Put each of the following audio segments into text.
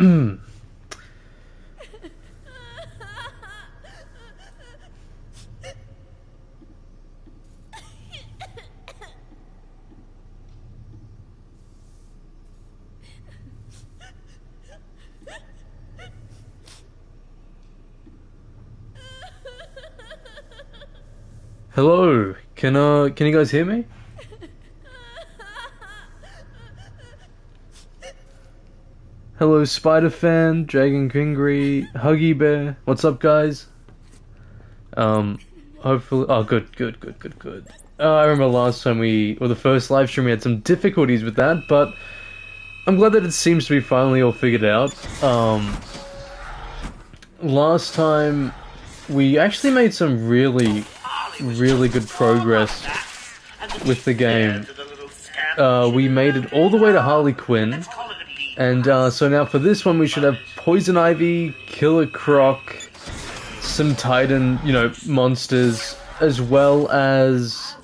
Hello, can you guys hear me? Hello, Spider Fan, Dragon Kingry, Huggy Bear. What's up, guys? Hopefully, oh, good. I remember last time the first live stream, we had some difficulties with that, but I'm glad that it seems to be finally all figured out. Last time we actually made some really good progress with the game. We made it all the way to Harley Quinn, and so now for this one we should have Poison Ivy, Killer Croc, some Titan, monsters, as well as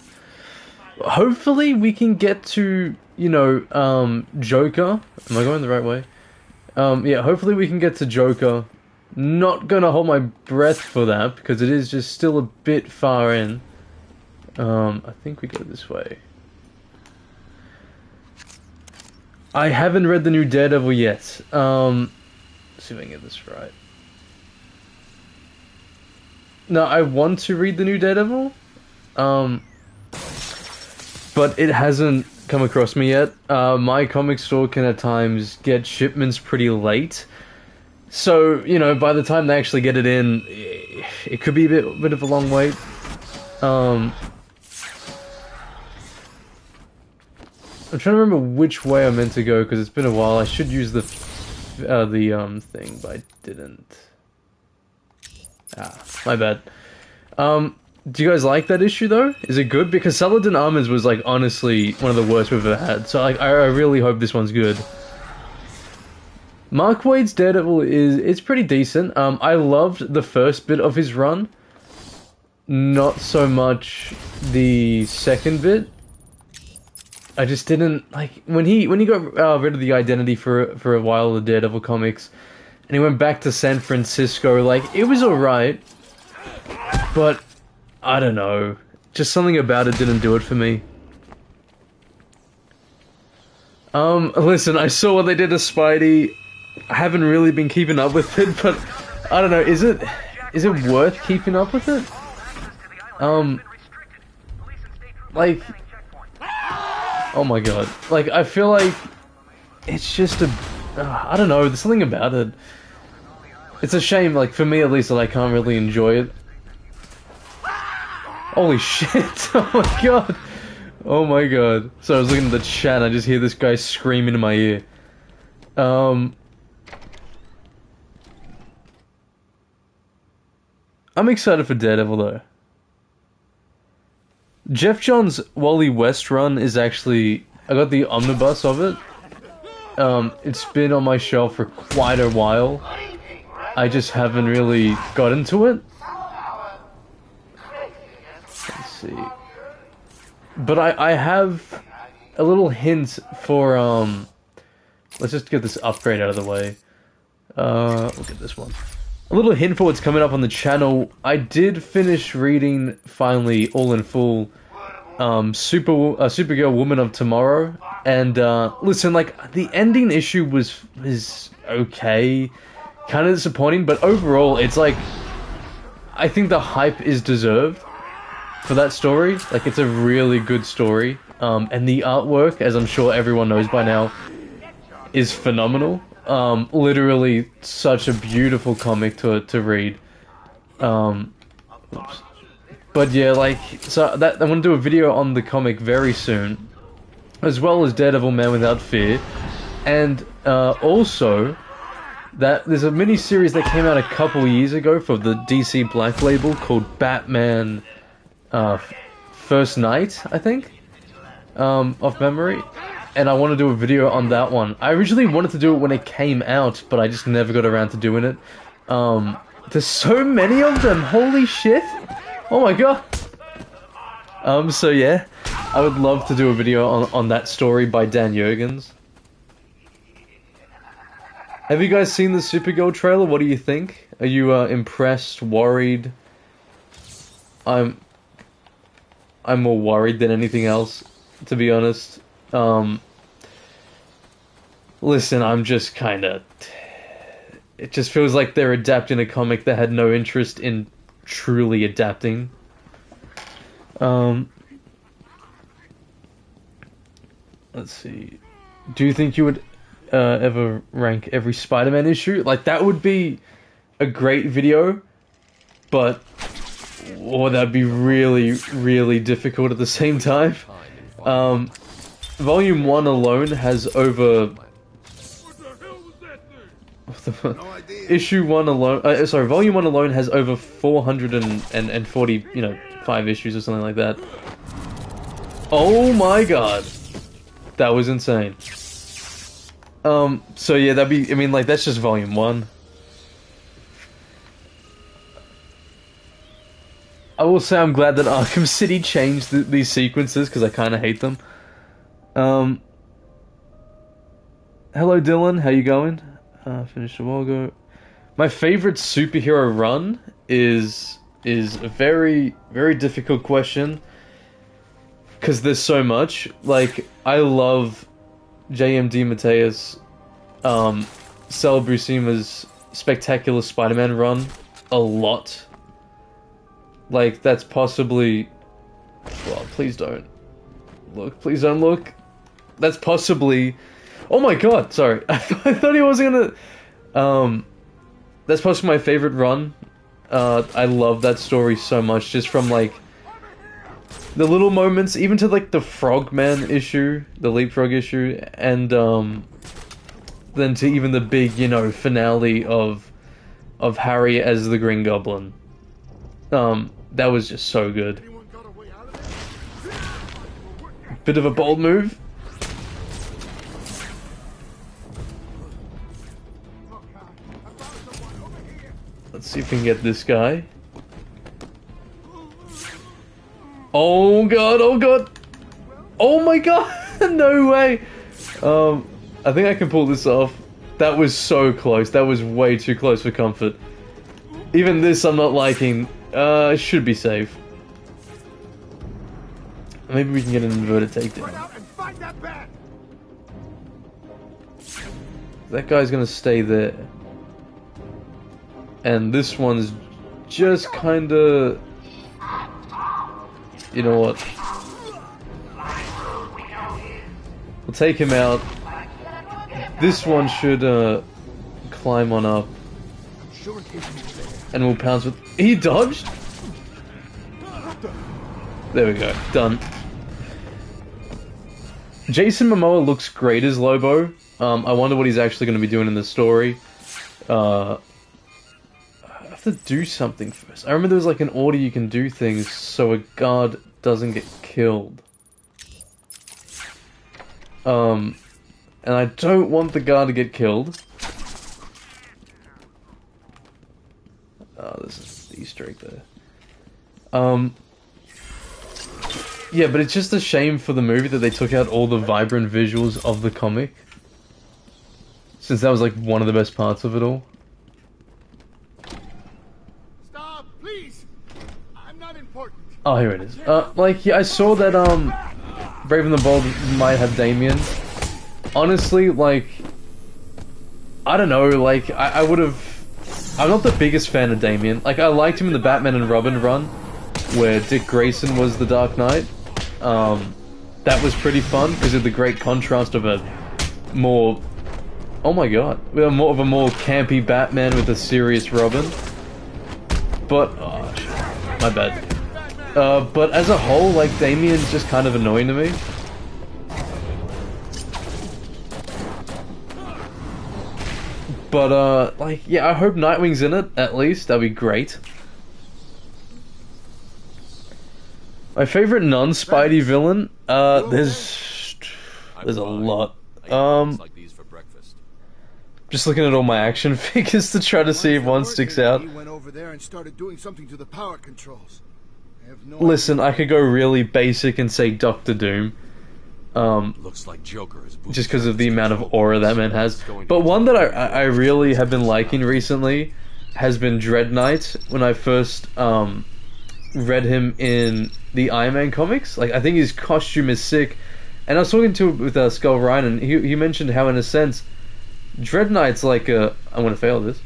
hopefully we can get to, Joker. Am I going the right way? Yeah, hopefully we can get to Joker. Not gonna hold my breath for that, because it is just still a bit far in. I think we go this way. I haven't read the new Daredevil yet. Let's see if I can get this right. No, I want to read the new Daredevil. But it hasn't come across me yet. My comic store can at times get shipments pretty late. So, by the time they actually get it in, it could be a bit of a long wait. I'm trying to remember which way I meant to go, because it's been a while. I should use the thing, but I didn't. Ah, my bad. Do you guys like that issue, though? Is it good? Because Saladin Ahmed's was, honestly, one of the worst we've ever had. So, I really hope this one's good. Mark Waid's Daredevil it's pretty decent. I loved the first bit of his run. Not so much the second bit. I just didn't when he got rid of the identity for a while of the Daredevil comics, and he went back to San Francisco. It was alright, but I don't know. Just something about it didn't do it for me. Listen, I saw what they did to Spidey. I haven't really been keeping up with it, but I don't know. Is it worth keeping up with it? Oh my god. I feel like it's just I don't know, there's something about it. It's a shame, for me at least, that I can't really enjoy it. Holy shit, oh my god. Oh my god. So I was looking at the chat and I just hear this guy screaming in my ear. I'm excited for Daredevil, though. Jeff Johns' Wally West run is actually... I got the omnibus of it. It's been on my shelf for quite a while. I just haven't really got into it. Let's see. But I have a little hint for... Let's just get this upgrade out of the way. Look at this one. A little hint for what's coming up on the channel. I did finish reading, finally, all in full, Supergirl Woman of Tomorrow. And, listen, the ending issue is okay. Kind of disappointing, but overall, it's I think the hype is deserved for that story. It's a really good story. And the artwork, as I'm sure everyone knows by now, is phenomenal. Literally such a beautiful comic to read. But yeah, so I want to do a video on the comic very soon, as well as Daredevil Man Without Fear, and also that there's a mini-series that came out a couple years ago for the DC Black Label called Batman First Night, I think, off memory. And I want to do a video on that one. I originally wanted to do it when it came out, but I just never got around to doing it. There's so many of them, holy shit! Oh my god! So yeah, I would love to do a video on that story by Dan Jurgens. Have you guys seen the Supergirl trailer? What do you think? Are you impressed, worried? I'm more worried than anything else, to be honest. Listen, I'm just kind of... It just feels like they're adapting a comic that had no interest in truly adapting. Let's see. Do you think you would ever rank every Spider-Man issue? Like, that would be a great video, but... Or that'd be really, really difficult at the same time. Volume 1 alone has over... Issue 1 alone... sorry, Volume 1 alone has over 440, 5 issues or something like that. Oh my god. That was insane. So yeah, that'd be... I mean, like, that's just Volume 1. I will say I'm glad that Arkham City changed these sequences, because I kind of hate them. Hello Dylan, how you going? Finished a while ago. My favorite superhero run is a very, very difficult question, because there's so much. Like, I love J.M.D. Mateus, Sal Buscema's Spectacular Spider-Man run a lot. Like, that's possibly... Well, please don't look. Please don't look. That's possibly... Oh my god, sorry. I thought he wasn't gonna... That's possibly my favorite run. I love that story so much, just from, like, the little moments, even to, like, the Frogman issue, the Leapfrog issue, and, then to even the big, finale of Harry as the Green Goblin. That was just so good. Bit of a bold move. Let's see if we can get this guy. Oh god, oh god! Oh my god! No way! I think I can pull this off. That was so close. That was way too close for comfort. Even this I'm not liking. Should be safe. Maybe we can get an inverted takedown. That guy's gonna stay there. And this one's just kinda... You know what? We'll take him out. This one should, climb on up. And we'll pounce with... He dodged? There we go. Done. Jason Momoa looks great as Lobo. I wonder what he's actually going to be doing in the story. I have to do something first. I remember there was like an order you can do things so a guard doesn't get killed. And I don't want the guard to get killed. Oh, this is the Easter egg there. Yeah, but it's just a shame for the movie that they took out all the vibrant visuals of the comic. Since that was like one of the best parts of it all. Stop, please. I'm not important. Oh, here it is. Like, yeah, I saw that, Brave and the Bold might have Damien. Honestly, like, I don't know, like, I would have... I'm not the biggest fan of Damien. Like, I liked him in the Batman and Robin run, where Dick Grayson was the Dark Knight. That was pretty fun, because of the great contrast of a more... Oh my god. More of a more campy Batman with a serious Robin. But... Oh, shit. My bad. But as a whole, like, Damien's just kind of annoying to me. But, like, yeah, I hope Nightwing's in it, at least. That'd be great. My favorite non-Spidey villain? There's a lot. Just looking at all my action figures to try to see if one sticks out. He went over there and started doing something to the power controls. Listen, I could go really basic and say Doctor Doom. Looks like Joker is just because of the amount of aura that man has. But one that I really have been liking recently has been Dread Knight. When I first read him in the Iron Man comics, like I think his costume is sick. And I was talking to with Skull Ryan, and he mentioned how in a sense Dread Knight's like a... I'm gonna fail this.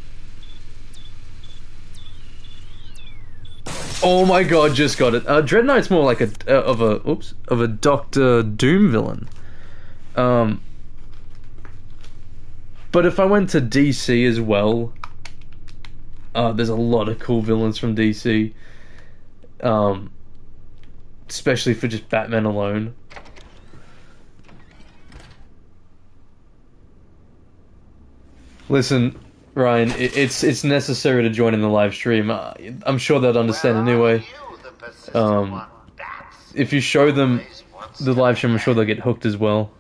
Oh my god, just got it. Dread Knight's more like of a Doctor Doom villain. But if I went to DC as well, there's a lot of cool villains from DC. Especially for just Batman alone. Listen, Ryan, it's necessary to join in the live stream. I'm sure they'll understand anyway. If you show them the live stream, I'm sure they'll get hooked as well.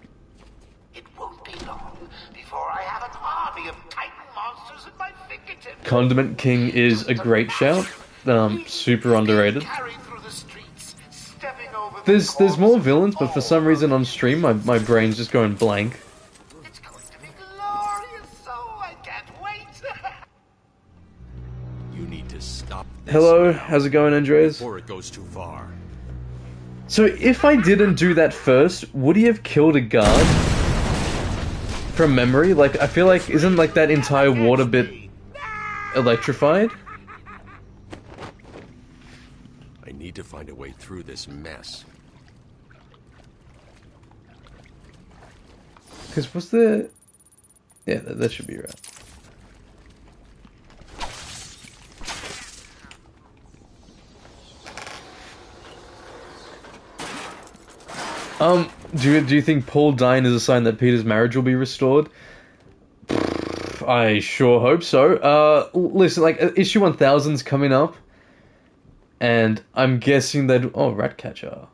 It won't be long before I have an army of Titan monsters at my fingertips. Condiment King is a great shout. Super underrated. There's more villains, but for some reason on stream, my brain's just going blank. Hello, how's it going, Andres? Before it goes too far. So if I didn't do that first, would he have killed a guard? From memory? Like, I feel like, isn't like that entire water bit electrified? I need to find a way through this mess. Because was there... Yeah, that should be right. Do you think Paul dying is a sign that Peter's marriage will be restored? I sure hope so. Listen, like, issue 1000's coming up, and I'm guessing they'd... Oh, Ratcatcher.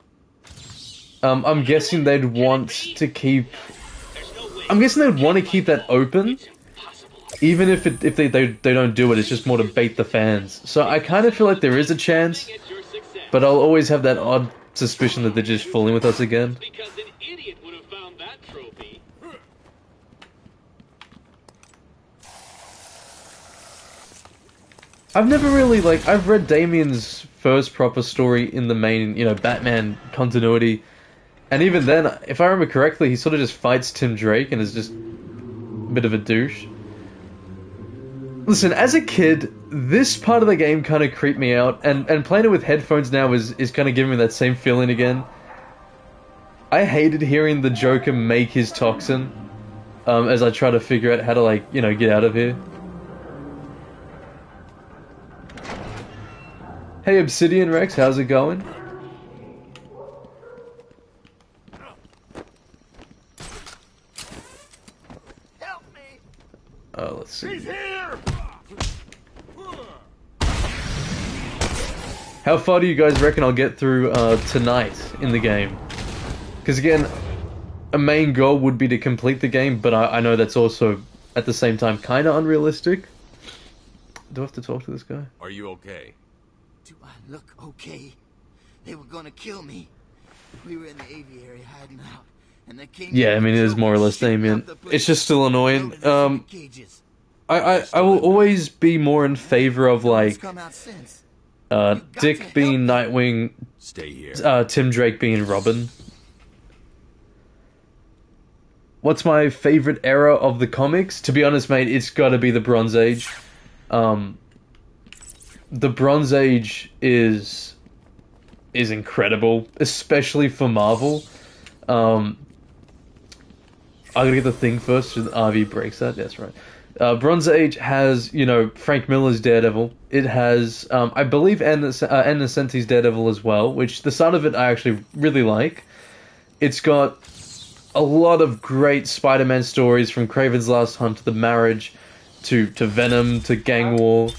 I'm guessing they'd want to keep... I'm guessing they'd want to keep that open, even if they don't do it, it's just more to bait the fans. So I kind of feel like there is a chance, but I'll always have that odd suspicion that they're just fooling with us again. Because an idiot would have found that trophy. I've never really, like, I've read Damien's first proper story in the main, Batman continuity, and even then, if I remember correctly, he sort of just fights Tim Drake and is just a bit of a douche. Listen, as a kid, this part of the game kind of creeped me out, and playing it with headphones now is kind of giving me that same feeling again. I hated hearing the Joker make his toxin, as I try to figure out how to, like, get out of here. Hey Obsidian Rex, how's it going? Help me! Let's see. He's here! How far do you guys reckon I'll get through tonight in the game? Because again, a main goal would be to complete the game, but I know that's also, at the same time, kind of unrealistic. Do I have to talk to this guy? Are you okay? Do I look okay? They were gonna kill me. We were in the aviary hiding out, and they came... Yeah, I mean, it is more or less Damien. It's just still annoying. I will always be more in favor of, like, Dick being Nightwing, Stay here. Tim Drake being Robin. What's my favorite era of the comics? To be honest, mate, it's gotta be the Bronze Age. The Bronze Age is incredible, especially for Marvel. I gotta get the thing first, so the RV breaks that. That's right. Bronze Age has, Frank Miller's Daredevil. It has, I believe, Anna Nocenti's Daredevil as well, which the start of it I actually really like. It's got a lot of great Spider-Man stories, from Kraven's Last Hunt to The Marriage, to Venom, to Gang War.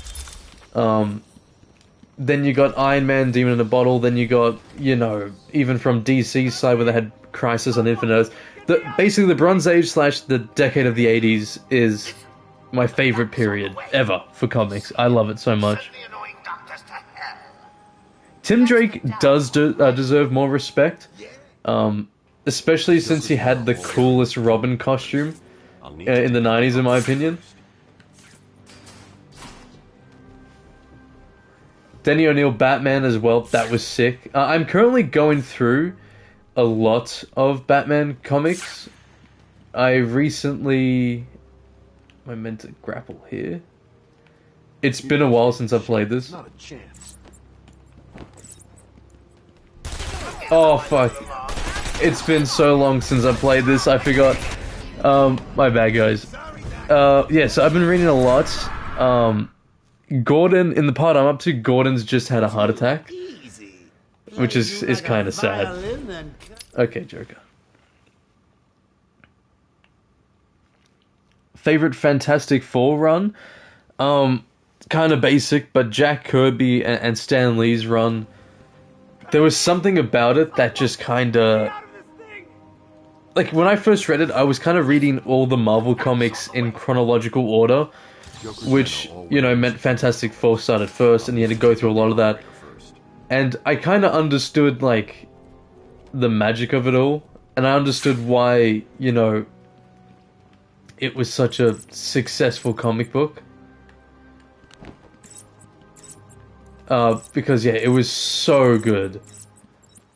Then you got Iron Man, Demon in a Bottle. Then you got, even from DC's side where they had Crisis on Infinite Earths. Basically, the Bronze Age / the decade of the 80s is my favorite period ever for comics. I love it so much. Tim Drake does deserve more respect, especially since he had the coolest Robin costume in the 90s, in my opinion. Denny O'Neil Batman as well, that was sick. I'm currently going through a lot of Batman comics. I recently... Am I meant to grapple here? It's been a while since I've played this. Not a chance. Oh fuck. It's been so long since I played this, I forgot. My bad, guys. Yeah, so I've been reading a lot. Gordon, in the part I'm up to, Gordon's just had a heart attack. Which is kind of sad. Okay, Joker. Favorite Fantastic Four run? Kind of basic, but Jack Kirby and Stan Lee's run, there was something about it that just kind of... Like, when I first read it, I was kind of reading all the Marvel comics in chronological order, which, you know, meant Fantastic Four started first, and you had to go through a lot of that. And I kind of understood, like, the magic of it all, and I understood why, you know, it was such a successful comic book. Because, yeah, it was so good.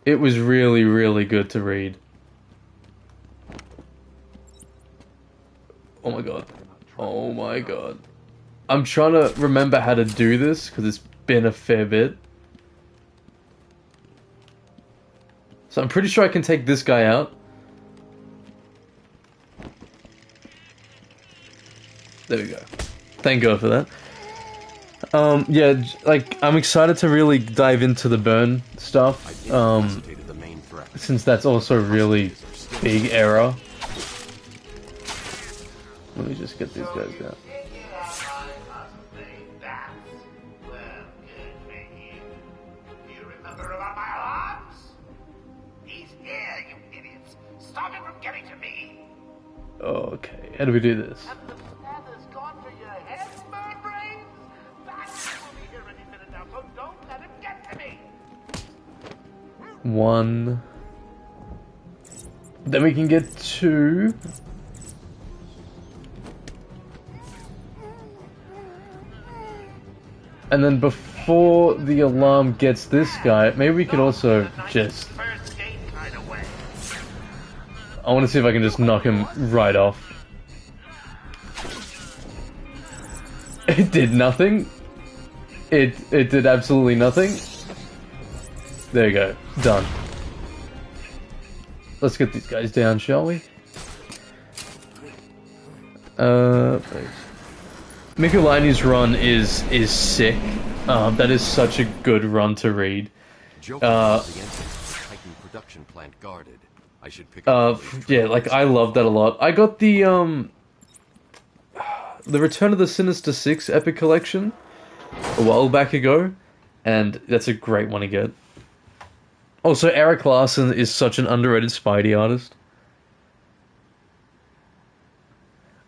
It was really, really good to read. Oh my god. Oh my god. I'm trying to remember how to do this, because it's been a fair bit. So I'm pretty sure I can take this guy out. There we go. Thank God for that. Yeah, like, I'm excited to really dive into the Burn stuff, since that's also a really big era. Let me just get these guys down. Okay, how do we do this? One. Then we can get two. And then before the alarm gets this guy, maybe we could also just... I want to see if I can just knock him right off. It did nothing. It did absolutely nothing. There you go. Done. Let's get these guys down, shall we? Mikulai's run is sick. That is such a good run to read. Production plant guarded. I should pick up yeah, like, I love that a lot. I got the Return of the Sinister Six Epic Collection a while back ago, and that's a great one to get. Also, Eric Larson is such an underrated Spidey artist.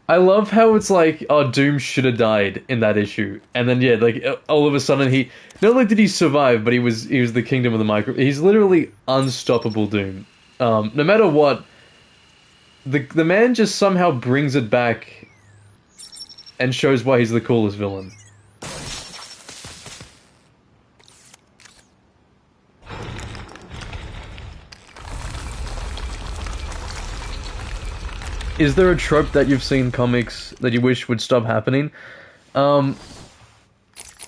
I love how it's like, oh, Doom should have died in that issue, and then yeah, like all of a sudden he not only did he survive, but he was the Kingdom of the Micro. He's literally unstoppable Doom. No matter what, the man just somehow brings it back and shows why he's the coolest villain. Is there a trope that you've seen in comics that you wish would stop happening? A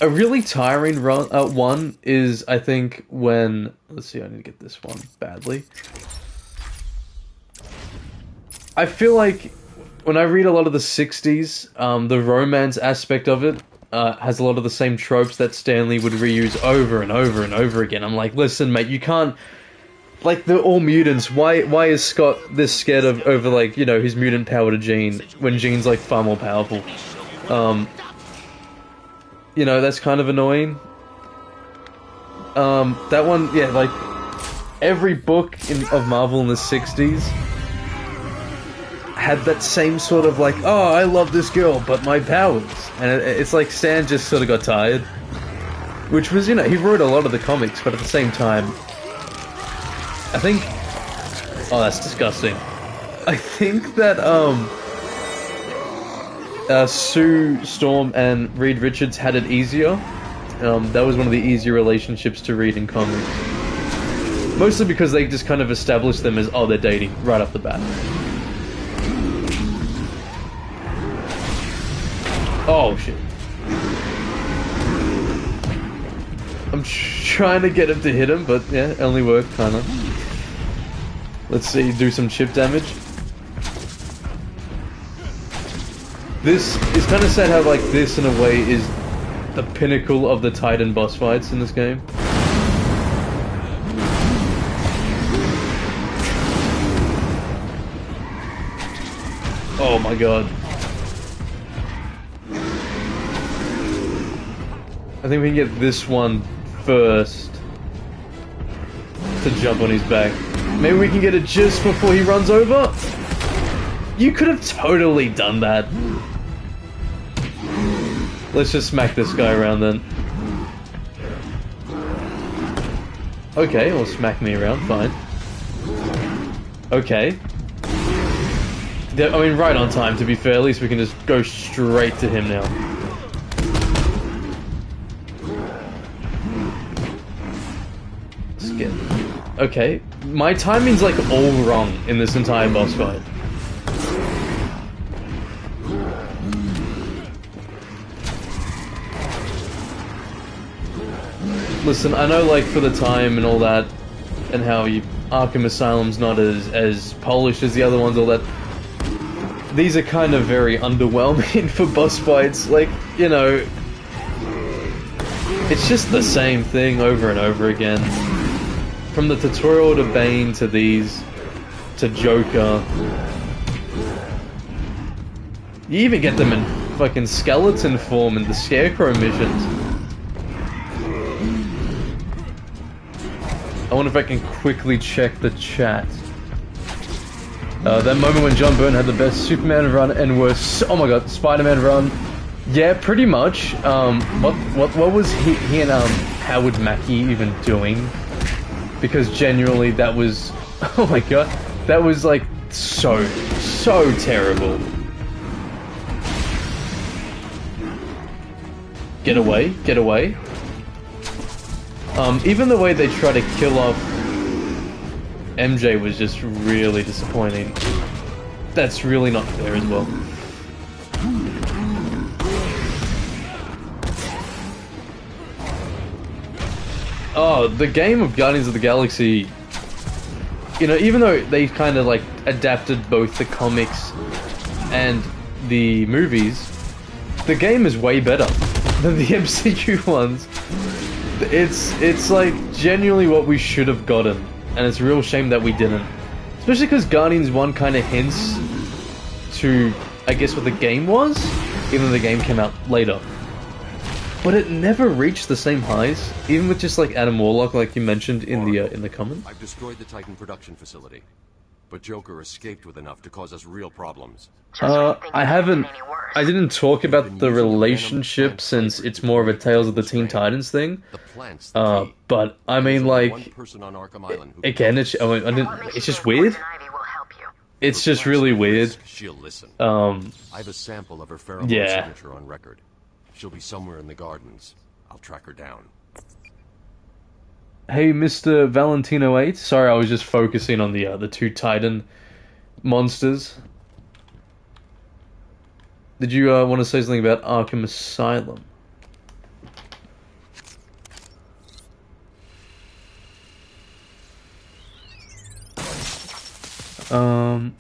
really tiring one is, I think, when... Let's see, I need to get this one badly. I feel like when I read a lot of the 60s, the romance aspect of it has a lot of the same tropes that Stan Lee would reuse over and over and over again. I'm like, listen, mate, you can't... Like, they're all mutants. Why is Scott this scared of over, like, you know, his mutant power to Jean, when Jean's, like, far more powerful? You know, that's kind of annoying. That one, yeah, like, every book of Marvel in the 60s had that same sort of, like, oh, I love this girl, but my powers. And it's like Stan just sort of got tired. Which was, you know, he wrote a lot of the comics, but at the same time... I think Oh, that's disgusting. I think that, Sue Storm and Reed Richards had it easier. That was one of the easier relationships to read in comics. Mostly because they just kind of established them as, oh, they're dating right off the bat. Oh, shit. I'm trying to get him to hit him, but yeah, it only worked, kinda. Let's see, do some chip damage. This is kind of sad how, like, this in a way is the pinnacle of the Titan boss fights in this game. Oh my god. I think we can get this one first to jump on his back. Maybe we can get it just before he runs over? You could have totally done that. Let's just smack this guy around then. Okay, well, smack me around, fine. Okay. I mean, right on time, to be fair. At least we can just go straight to him now. Skip. Okay. My timing's like all wrong in this entire boss fight. Listen, I know, like, for the time and all that, and how Arkham Asylum's not as polished as the other ones, all that. These are kind of very underwhelming for boss fights. Like, you know, it's just the same thing over and over again. From the tutorial to Bane to these, to Joker. You even get them in fucking skeleton form in the Scarecrow missions. I wonder if I can quickly check the chat. That moment when John Byrne had the best Superman run and worst, oh my god, Spider-Man run. Yeah, pretty much. What was he and Howard Mackie even doing? Because genuinely that was, oh my god, that was like so terrible. Get away, get away. Even the way they try to kill off MJ was just really disappointing. That's really not fair as well. Oh, the game of Guardians of the Galaxy, you know, even though they kind of like adapted both the comics and the movies, the game is way better than the MCU ones. It's like genuinely what we should have gotten, and it's a real shame that we didn't. Especially because Guardians 1 kind of hints to, I guess, what the game was, even though the game came out later. But it never reached the same highs, even with just like Adam Warlock, like you mentioned in the comments. I've destroyed the Titan production facility, but Joker escaped with enough to cause us real problems. I didn't talk about the relationship since it's more of a Tales of the Teen Titans thing. But I mean, like, again, it's just weird. It's just really weird. She'll listen. I have a sample of her pheromone signature on record. She'll be somewhere in the gardens. I'll track her down. Hey, Mr. Valentino 8. Sorry, I was just focusing on the two Titan monsters. Did you want to say something about Arkham Asylum? I'm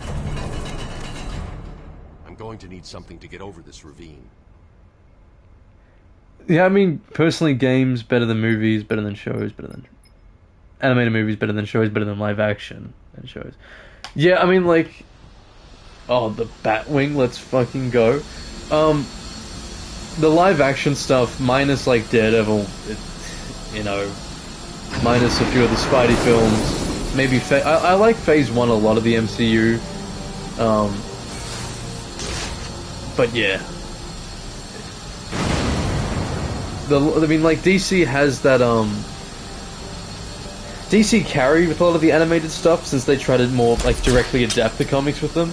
going to need something to get over this ravine. Yeah, I mean, personally, games better than movies, better than shows, better than animated movies, better than shows, better than live action and shows. Yeah, I mean, like, oh, the Batwing, let's fucking go. The live action stuff, minus like Daredevil, you know, minus a few of the Spidey films, maybe I like Phase 1 a lot of the MCU, but yeah. I mean, like, DC has that, DC carry with a lot of the animated stuff since they try to more like directly adapt the comics with them.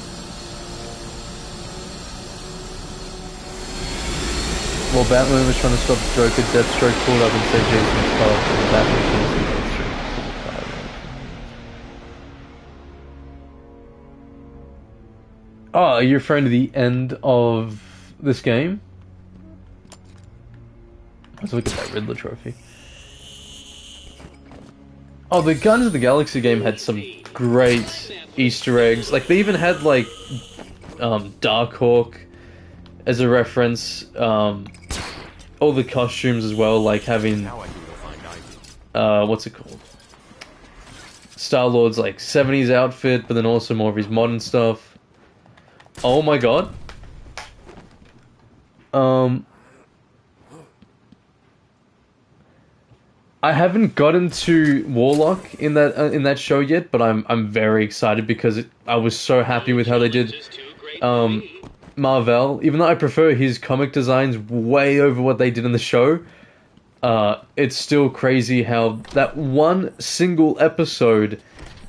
While Batman was trying to stop Joker, Deathstroke pulled up and saved Jason's path, and Batman trying to see Deathstroke pull the car around. Oh, are you referring to the end of this game? Let's look at that Riddler trophy. Oh, the Guardians of the Galaxy game had some great Easter eggs. Like, they even had, like, Darkhawk as a reference. All the costumes as well, like having... what's it called? Star-Lord's, like, 70s outfit, but then also more of his modern stuff. Oh my god. I haven't gotten to Warlock in that show yet, but I'm very excited because I was so happy with how they did Marvel. Even though I prefer his comic designs way over what they did in the show, it's still crazy how that one single episode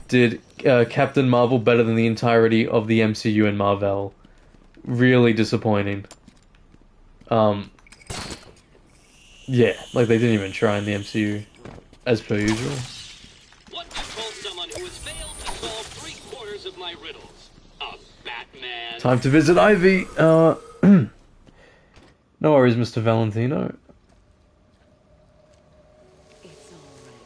did Captain Marvel better than the entirety of the MCU and Marvel. Really disappointing. Yeah, like they didn't even try in the MCU, as per usual. What do you call someone who has failed to solve 3/4 of my riddles? A Batman. Time to visit Ivy. No worries, Mr. Valentino. It's all right,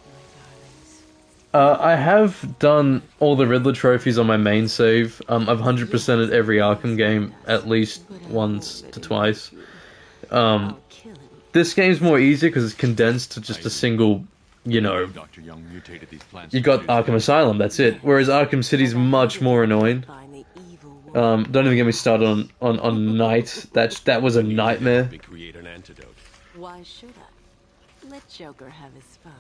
my darlings. I have done all the Riddler trophies on my main save. I've 100%ed every Arkham game at least once to twice. This game's more easier because it's condensed to just a single, you know, you got Arkham Asylum, that's it. Whereas Arkham City's much more annoying. Don't even get me started on Night. That was a nightmare. Why should I? Let Joker have his fun.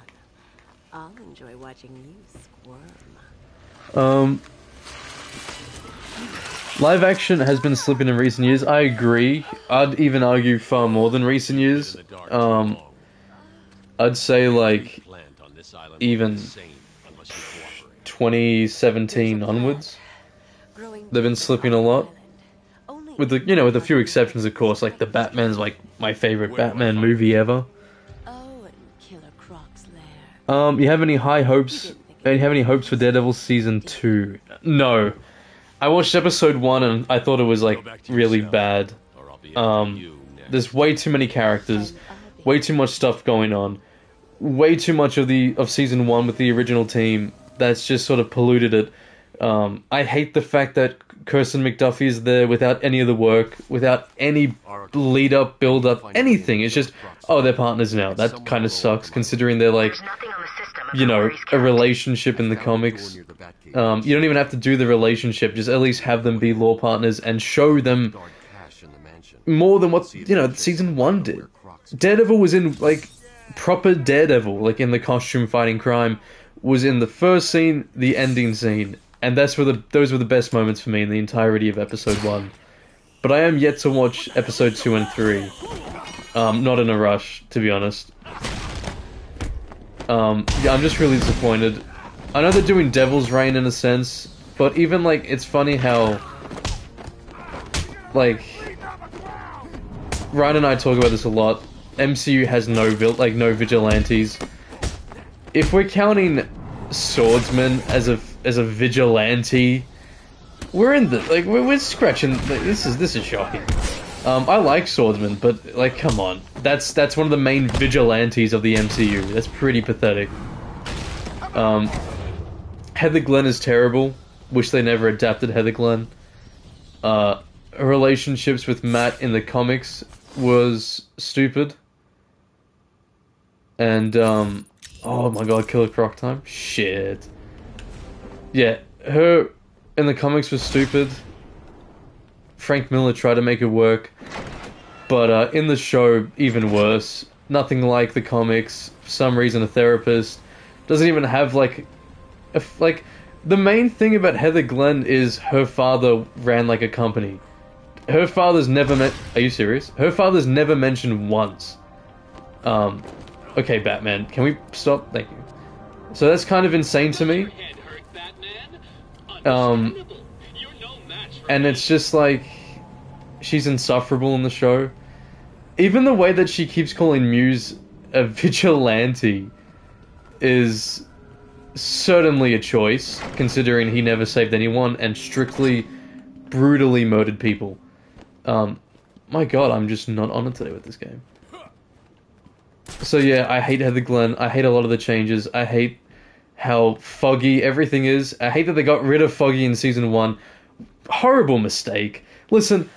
I'll enjoy watching you squirm. Live action has been slipping in recent years. I agree. I'd even argue far more than recent years. I'd say like even 2017 onwards, they've been slipping a lot. With the with a few exceptions, of course. Like the Batman's like my favorite Batman movie ever. You have any high hopes? Do you have any hopes for Daredevil season 2? No. I watched episode 1 and I thought it was like really bad. There's way too many characters, way too much stuff going on, way too much of season 1 with the original team that's just sort of polluted it. I hate the fact that Kirsten McDuffie is there without any of the work, without any lead up, build up, anything. It's just, oh, they're partners now. That kind of sucks considering they're like, you know, a relationship in the comics. You don't even have to do the relationship, just at least have them be law partners and show them more than what, season 1 did. Daredevil was in, like, proper Daredevil, like in the costume fighting crime, was in the first scene, the ending scene, and those were the best moments for me in the entirety of episode 1. But I am yet to watch episode 2 and 3. Not in a rush, to be honest. Yeah, I'm just really disappointed. I know they're doing Devil's Reign in a sense, but even, like, it's funny how, like, Ryan and I talk about this a lot. MCU has no vigilantes. If we're counting Swordsman as a vigilante, we're in the, like, we're scratching, like, this is shocking. I like Swordsman, but, like, come on. That's one of the main vigilantes of the MCU. That's pretty pathetic. Heather Glenn is terrible. Wish they never adapted Heather Glenn. Her relationships with Matt in the comics was stupid. And, oh my god, Killer Croc time? Shit. Yeah, her in the comics was stupid. Frank Miller tried to make it work. But in the show, even worse. Nothing like the comics. For some reason, a therapist doesn't even have, like... the main thing about Heather Glenn is her father ran, like, a company. Her father's never Are you serious? Her father's never mentioned once. Okay, Batman, can we stop? Thank you. So that's kind of insane to me. And it's just like, she's insufferable in the show. Even the way that she keeps calling Muse a vigilante is certainly a choice, considering he never saved anyone and strictly, brutally murdered people. My god, I'm just not on it today with this game. So yeah, I hate Heather Glenn, I hate a lot of the changes, I hate how foggy everything is, I hate that they got rid of Foggy in Season 1. Horrible mistake. Listen,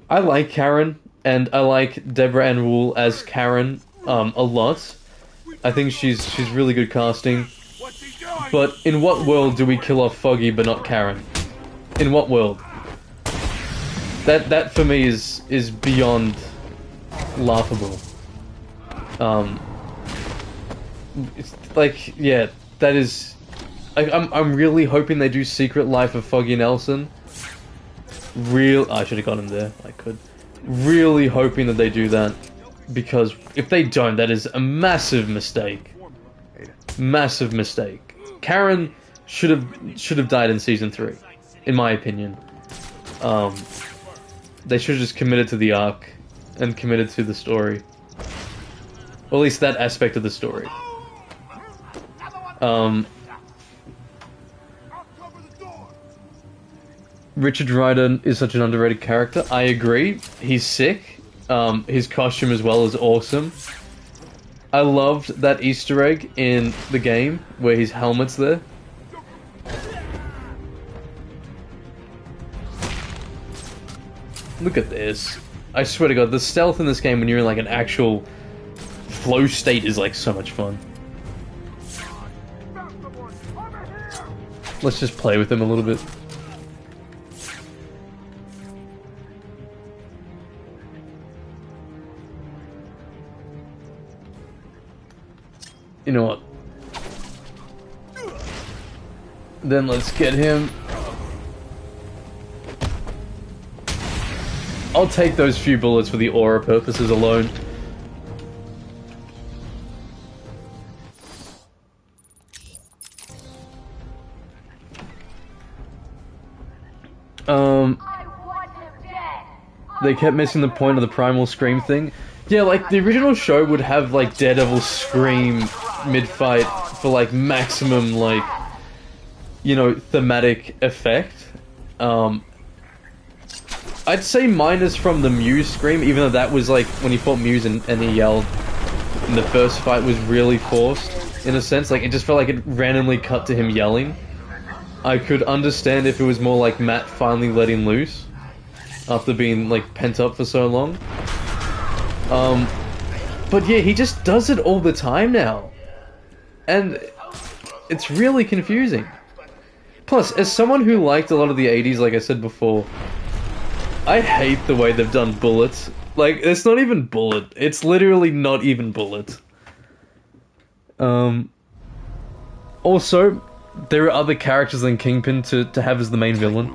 I like Karen, and I like Deborah Ann Wool as Karen a lot. I think she's really good casting. But in what world do we kill off Foggy but not Karen? In what world? That for me is beyond laughable. It's like, yeah, that is. I'm really hoping they do Secret Life of Foggy Nelson. I should have got him there. I could. Really hoping that they do that, because if they don't, that is a massive mistake. Massive mistake. Karen should have died in Season 3, in my opinion. They should have just committed to the arc and committed to the story, or at least that aspect of the story. Richard Rider is such an underrated character. I agree. He's sick. His costume as well is awesome. I loved that Easter egg in the game where his helmet's there. Look at this. I swear to god, the stealth in this game when you're in like an actual flow state is like so much fun. Let's just play with him a little bit. You know what? Then let's get him. I'll take those few bullets for the aura purposes alone. They kept missing the point of the primal scream thing. Yeah, like, the original show would have, like, Daredevil scream mid-fight for, like, maximum, like, you know, thematic effect. I'd say minus from the Muse scream, even though that was, like, when he fought Muse and he yelled in the first fight was really forced, in a sense. Like, it just felt like it randomly cut to him yelling. I could understand if it was more like Matt finally letting loose after being, like, pent up for so long. But yeah, he just does it all the time now. And it's really confusing. Plus, as someone who liked a lot of the 80s, like I said before, I hate the way they've done Bullet. Like, it's not even Bullet. It's literally not even Bullet. Also, there are other characters than Kingpin to have as the main villain.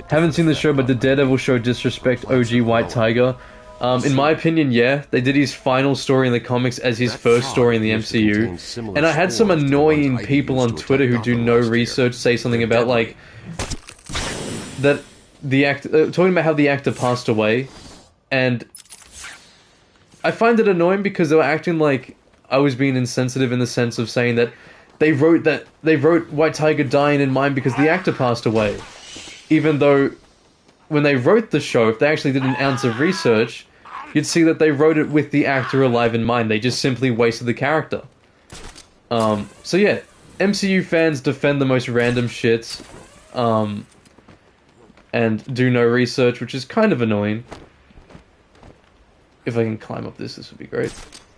Haven't seen the show, but the Daredevil show disrespect OG White Tiger. In my opinion, yeah, they did his final story in the comics as his first story in the MCU. And I had some annoying people on Twitter who do no research say something about, like, that the actor, talking about how the actor passed away. And I find it annoying because they were acting like I was being insensitive in the sense of saying that they wrote White Tiger dying in mind because the actor passed away. Even though when they wrote the show, if they actually did an ounce of research, you'd see that they wrote it with the actor alive in mind. They just simply wasted the character. So yeah, MCU fans defend the most random shit, and do no research, which is kind of annoying. If I can climb up this would be great.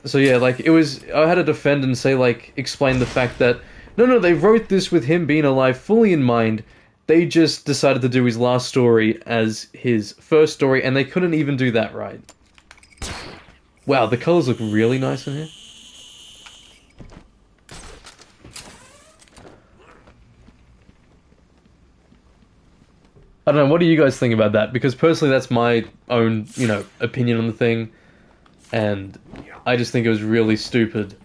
So yeah, like, I had to defend and say, like, explain the fact that, no, they wrote this with him being alive fully in mind. They just decided to do his last story as his first story, and they couldn't even do that right. Wow, the colors look really nice in here. I don't know, what do you guys think about that? Because personally, that's my own, you know, opinion on the thing. And I just think it was really stupid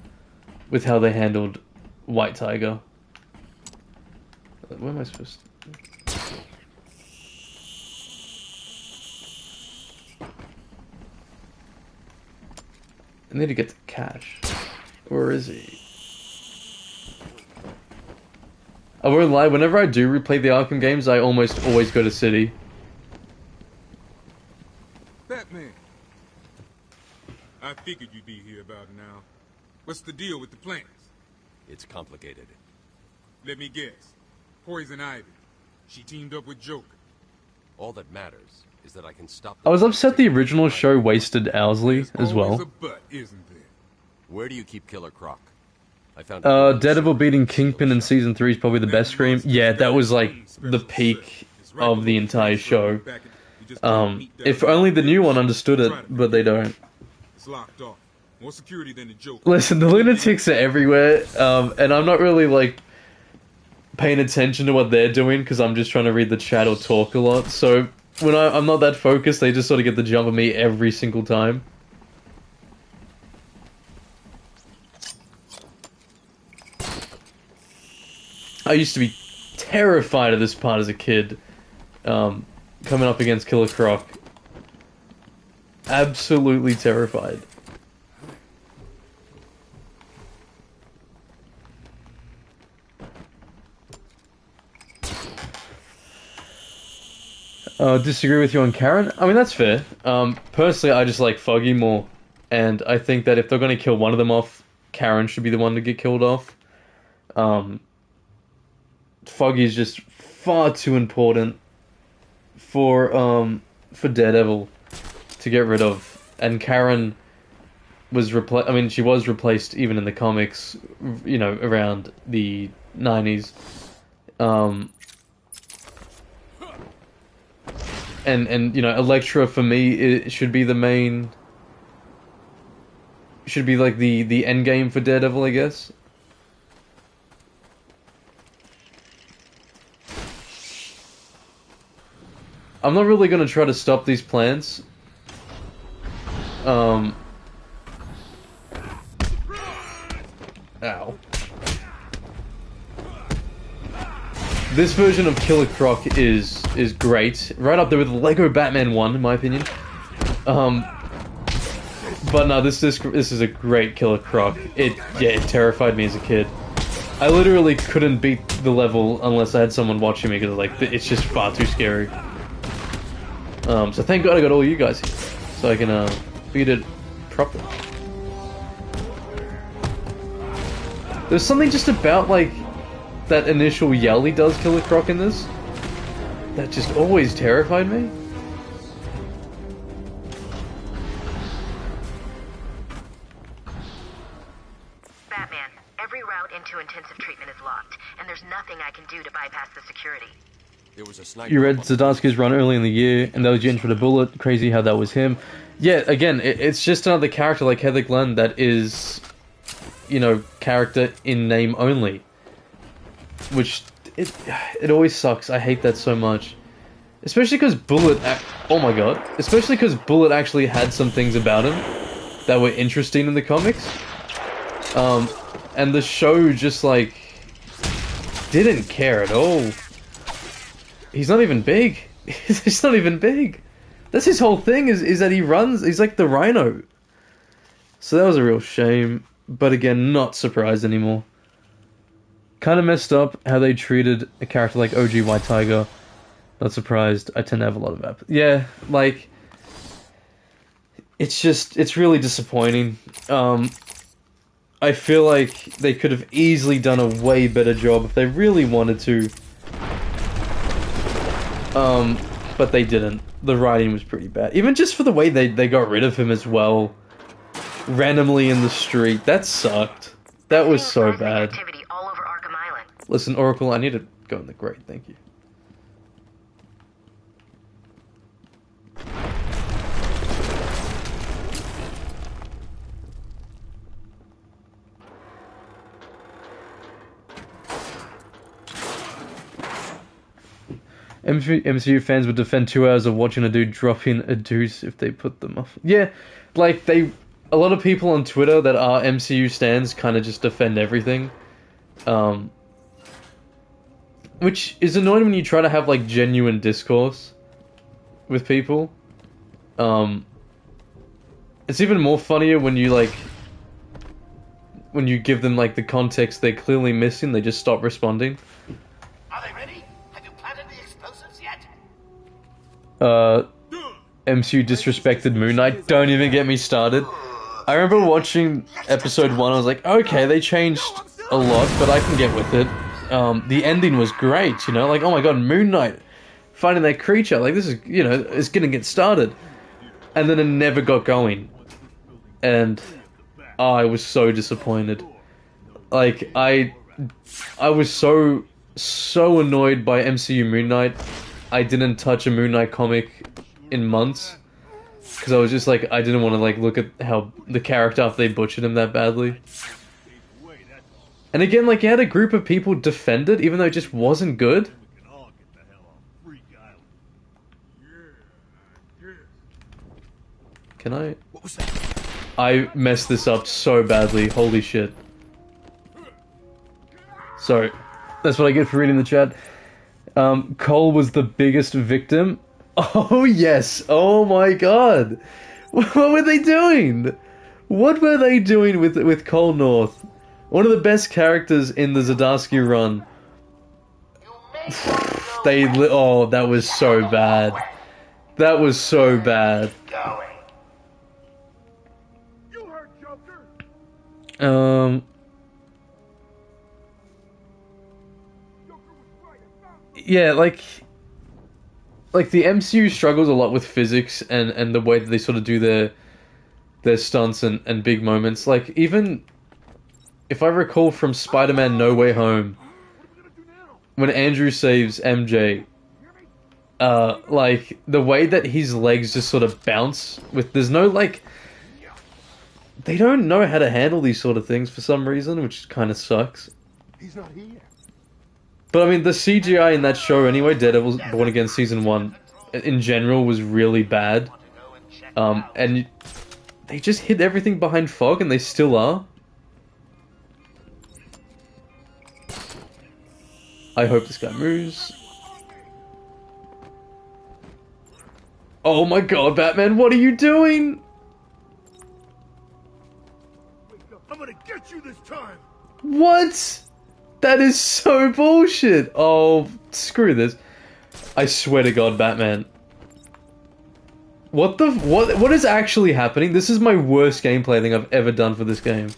with how they handled White Tiger. Where am I supposed to... I need to get to Cash. Where is he? I won't lie, whenever I do replay the Arkham games, I almost always go to City. Batman. I figured you'd be here about now. What's the deal with the plans? It's complicated. Let me guess. Poison Ivy. She teamed up with Joker. All that matters is that I can stop. I was upset the original show wasted Owsley as well. Always a but, isn't there? Where do you keep Killer Croc? I found Daredevil beating Kingpin in season 3 is probably the best Scream. Yeah, that was like the peak of the entire show. If only the new one understood it, but they don't. It's locked off. More security than the Joker. Listen, the lunatics are everywhere, and I'm not really like paying attention to what they're doing because I'm just trying to read the chat or talk a lot. So when I'm not that focused, they just sort of get the jump on me every single time. I used to be terrified of this part as a kid, coming up against Killer Croc. Absolutely terrified. Disagree with you on Karen? I mean, that's fair. Personally, I just like Foggy more. And I think that if they're going to kill one of them off, Karen should be the one to get killed off. Foggy is just far too important for Daredevil to get rid of. And Karen was replaced. I mean, she was replaced even in the comics, you know, around the 90s. And you know, Elektra for me it should be the main. Should be like the end game for Daredevil, I guess. I'm not really gonna try to stop these plans. Ow. This version of Killer Croc is great. Right up there with Lego Batman 1, in my opinion. But no, this is a great Killer Croc. It terrified me as a kid. I literally couldn't beat the level unless I had someone watching me because like it's just far too scary. So thank God I got all you guys here, so I can beat it properly. There's something just about like that initial yell he does Killer Croc in this that just always terrified me. Batman, every route into intensive treatment is locked, and there's nothing I can do to bypass the security. There was a sniper. You read Zdarsky's run early in the year, and that was your intro to Bullet. Crazy how that was him. Yeah, again, it's just another character like Heather Glenn that is, you know, character in name only. Which, it always sucks. I hate that so much. Especially because Bullet... Oh my god. Especially because Bullet actually had some things about him that were interesting in the comics. And the show just, like, didn't care at all. He's not even big. He's not even big. That's his whole thing, is that he runs... He's like the Rhino. So that was a real shame. But again, not surprised anymore. Kind of messed up how they treated a character like OG White Tiger. Not surprised. I tend to have a lot of that. Yeah, like... It's really disappointing. I feel like they could have easily done a way better job if they really wanted to. But they didn't. The writing was pretty bad. Even just for the way they got rid of him as well. Randomly in the street. That sucked. That was so bad. All over Arkham Island. Listen, Oracle, I need to go in the grate. Thank you. MCU fans would defend 2 hours of watching a dude drop in a deuce if they put them off. Yeah, like a lot of people on Twitter that are MCU stans kind of just defend everything. Which is annoying when you try to have like genuine discourse with people. It's even more funnier when you like when you give them like the context they're clearly missing, they just stop responding. Are they ready? Have you planted the explosives yet? MCU disrespected Moon Knight. Don't even get me started. I remember watching episode 1, I was like, okay, they changed a lot, but I can get with it. The ending was great, you know, like, oh my god, Moon Knight finding that creature, like, this is, you know, it's gonna get started. And then it never got going. And I was so disappointed. Like, I was so annoyed by MCU Moon Knight. I didn't touch a Moon Knight comic in months. Because I was just like, I didn't want to like look at how the character after they butchered him that badly. And again, like, you had a group of people defend it, even though it just wasn't good. Can I? What was that? I messed this up so badly. Holy shit. Sorry. That's what I get for reading the chat. Cole was the biggest victim. Oh, yes. Oh, my God. What were they doing? What were they doing with Cole North? One of the best characters in the Zdarsky run. Oh, that was so bad. That was so bad. Yeah, like the MCU struggles a lot with physics and the way that they sort of do their stunts and big moments. Like, even if I recall from Spider-Man No Way Home, when Andrew saves MJ, like, the way that his legs just sort of bounce with, there's no, like, they don't know how to handle these sort of things for some reason, which kind of sucks. He's not here. But I mean, the CGI in that show anyway, Daredevil Born Again Season 1, in general, was really bad. And they just hid everything behind fog, and they still are. I hope this guy moves. Oh my god, Batman, what are you doing? I'm gonna get you this time. What? That is so bullshit. Oh, screw this. I swear to God, Batman. What is actually happening? This is my worst gameplay thing I've ever done for this game.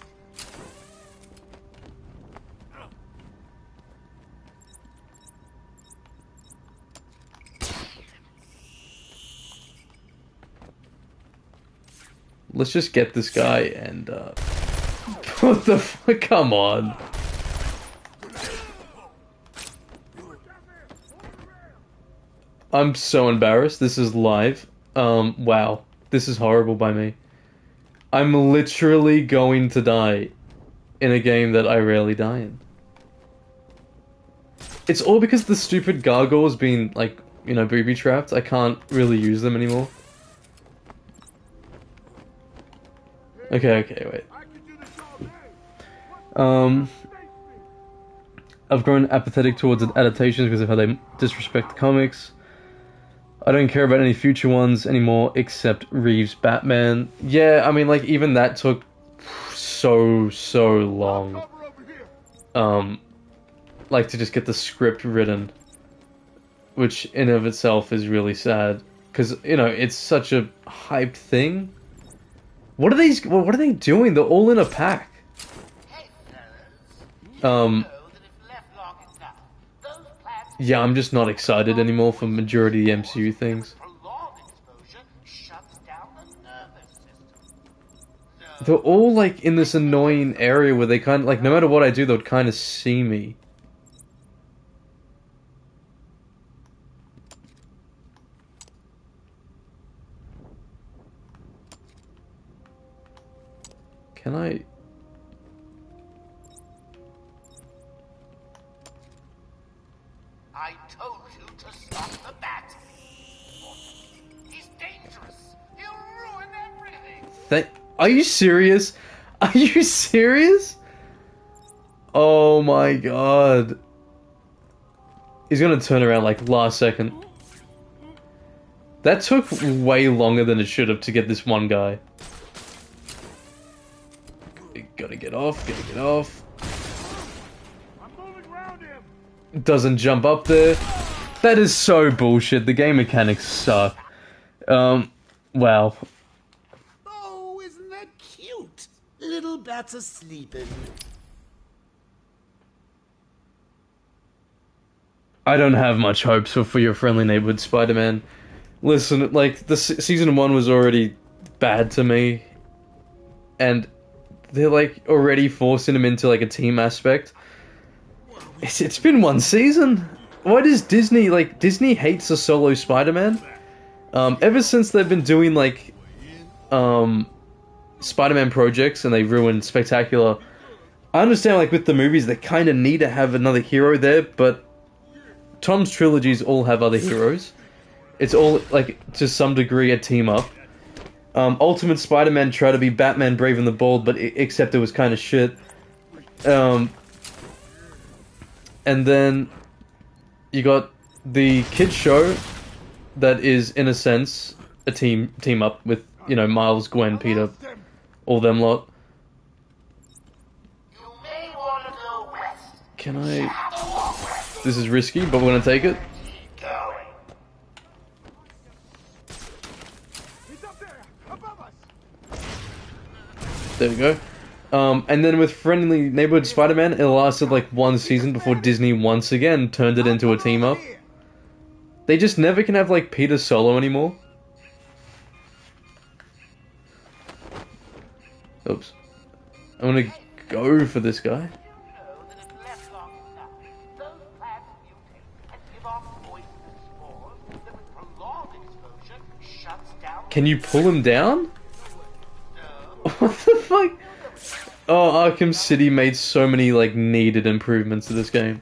Let's just get this guy and, what the fuck? Come on. I'm so embarrassed. This is live. Wow. This is horrible by me. I'm literally going to die in a game that I rarely die in. It's all because the stupid gargoyles being, like, you know, booby-trapped. I can't really use them anymore. Okay, wait. I've grown apathetic towards adaptations because of how they disrespect the comics. I don't care about any future ones anymore except Reeves' Batman. Yeah, I mean, like, even that took so long. Like, to just get the script written. Which, in of itself, is really sad. Because, you know, it's such a hyped thing. What are they doing? They're all in a pack. Yeah, I'm just not excited anymore for majority of the MCU things. They're all, like, in this annoying area where they kind of, like, no matter what I do, they would kind of see me. Can I... I told you to stop the bat. He's dangerous. He'll ruin everything. Are you serious? Are you serious? Oh my god. He's gonna turn around like last second. That took way longer than it should have to get this one guy. Gotta get off, gotta get off. Doesn't jump up there. That is so bullshit. The game mechanics suck. Wow. Oh, isn't that cute? Little bats are sleeping. I don't have much hopes for your friendly neighborhood Spider-Man. Listen, like, the season 1 was already bad to me. And they're, like, already forcing him into, like, a team aspect. It's been one season. Why does Disney, like, Disney hates a solo Spider-Man? Ever since they've been doing, like, Spider-Man projects and they ruined Spectacular. I understand, like, with the movies, they kind of need to have another hero there, but Tom's trilogies all have other heroes. It's all, like, to some degree, a team-up. Ultimate Spider-Man tried to be Batman Brave and the Bold, but except it was kind of shit. And then you got the kids show that is, in a sense, a team-up with, you know, Miles, Gwen, Peter, all them lot. Can I... This is risky, but we're gonna take it. There we go. And then with Friendly Neighborhood Spider-Man, it lasted like one season before Disney once again turned it into a team-up. They just never can have like Peter solo anymore. Oops. I'm gonna go for this guy. Can you pull him down? What the fuck? Oh, Arkham City made so many, like, needed improvements to this game.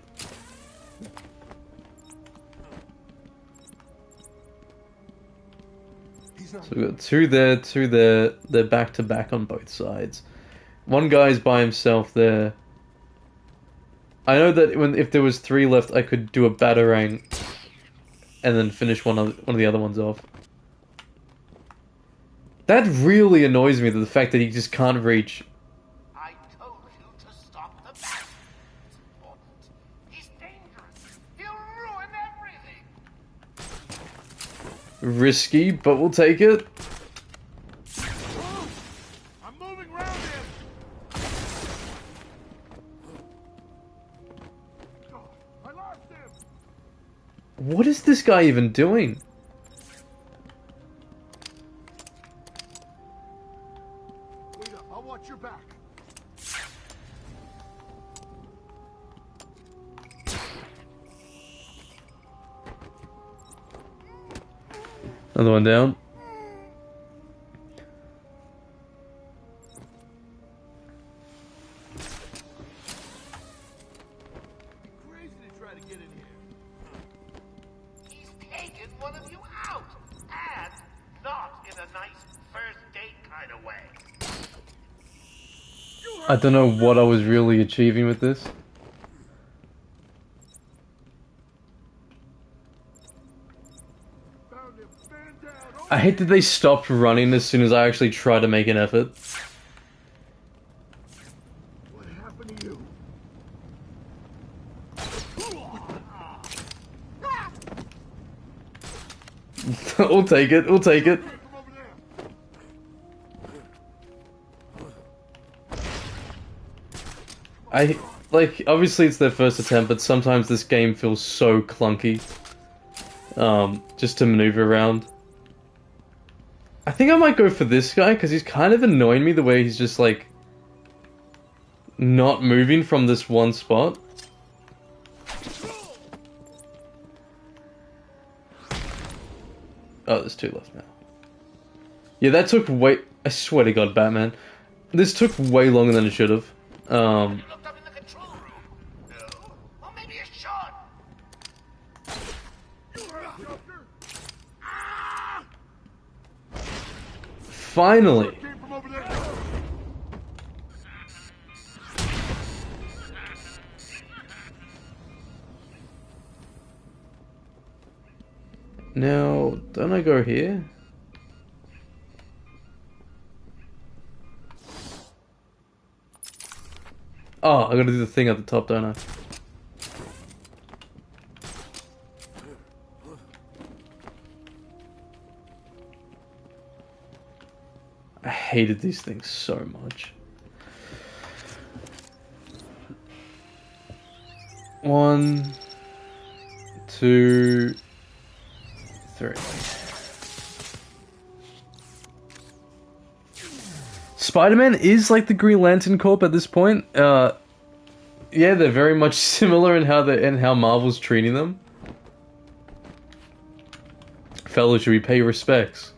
So we've got two there, they're back to back on both sides. One guy's by himself there. I know that if there was 3 left, I could do a batarang and then finish one of the other ones off. That really annoys me, the fact that he just can't reach. I told you to stop the bat. It's important. He's dangerous. He'll ruin everything. Risky, but we'll take it. I'm moving around him. I lost him. What is this guy even doing? I'll watch your back. Another one down. Crazy to try to get in here. He's taken one of you out. And not in a nice first date kind of way. I don't know what I was really achieving with this. I hate that they stopped running as soon as I actually tried to make an effort. What happened to you? We'll take it, we'll take it. Like, obviously it's their first attempt, but sometimes this game feels so clunky. Just to maneuver around. I think I might go for this guy, because he's kind of annoying me the way he's just, like, not moving from this one spot. Oh, there's 2 left now. Yeah, that took way... I swear to God, Batman. This took way longer than it should have. Finally! Now, don't I go here? Oh, I gotta do the thing at the top, don't I? I hated these things so much. 1, 2, 3. Spider-Man is like the Green Lantern Corp at this point. Yeah, they're very much similar in how Marvel's treating them. Fellas, should we pay respects?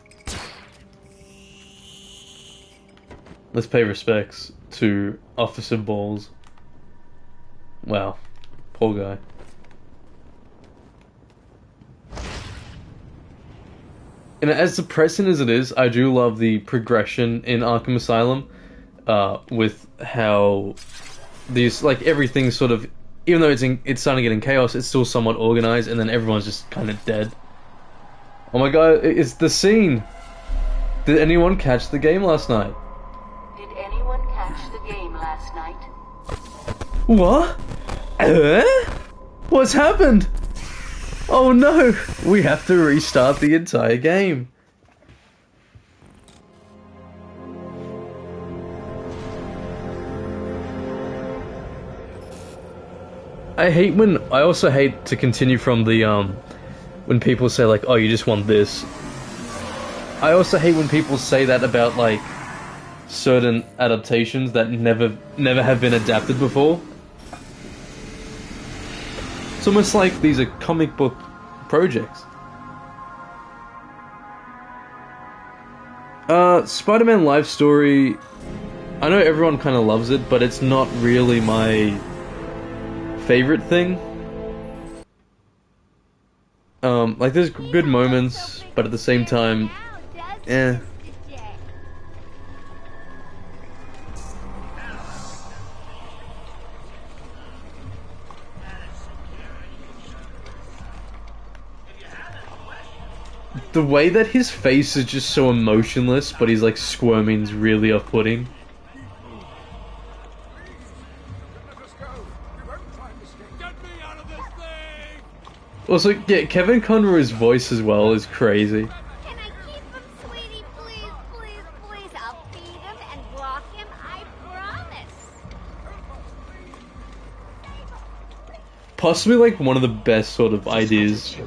Let's pay respects to Officer Balls. Wow, poor guy. And as depressing as it is, I do love the progression in Arkham Asylum, with how these, like, everything sort of, even though it's starting to get in chaos, it's still somewhat organized, and then everyone's just kind of dead. Oh my god, it's the scene! Did anyone catch the game last night? Did anyone catch the game last night? What? What's happened? Oh no! We have to restart the entire game. I also hate to continue from the, when people say like, oh, you just want this. I also hate when people say that about, like, certain adaptations that never have been adapted before. It's almost like these are comic book projects. Spider-Man Life Story, I know everyone kind of loves it, but it's not really my favorite thing. Like, there's good moments, but at the same time, eh. The way that his face is just so emotionless, but he's like squirming, is really off-putting. Also, yeah, Kevin Conroy's voice as well is crazy. Can I keep him, sweetie? Please, please, please. I'll feed him and walk him, I promise. Possibly like one of the best sort of ideas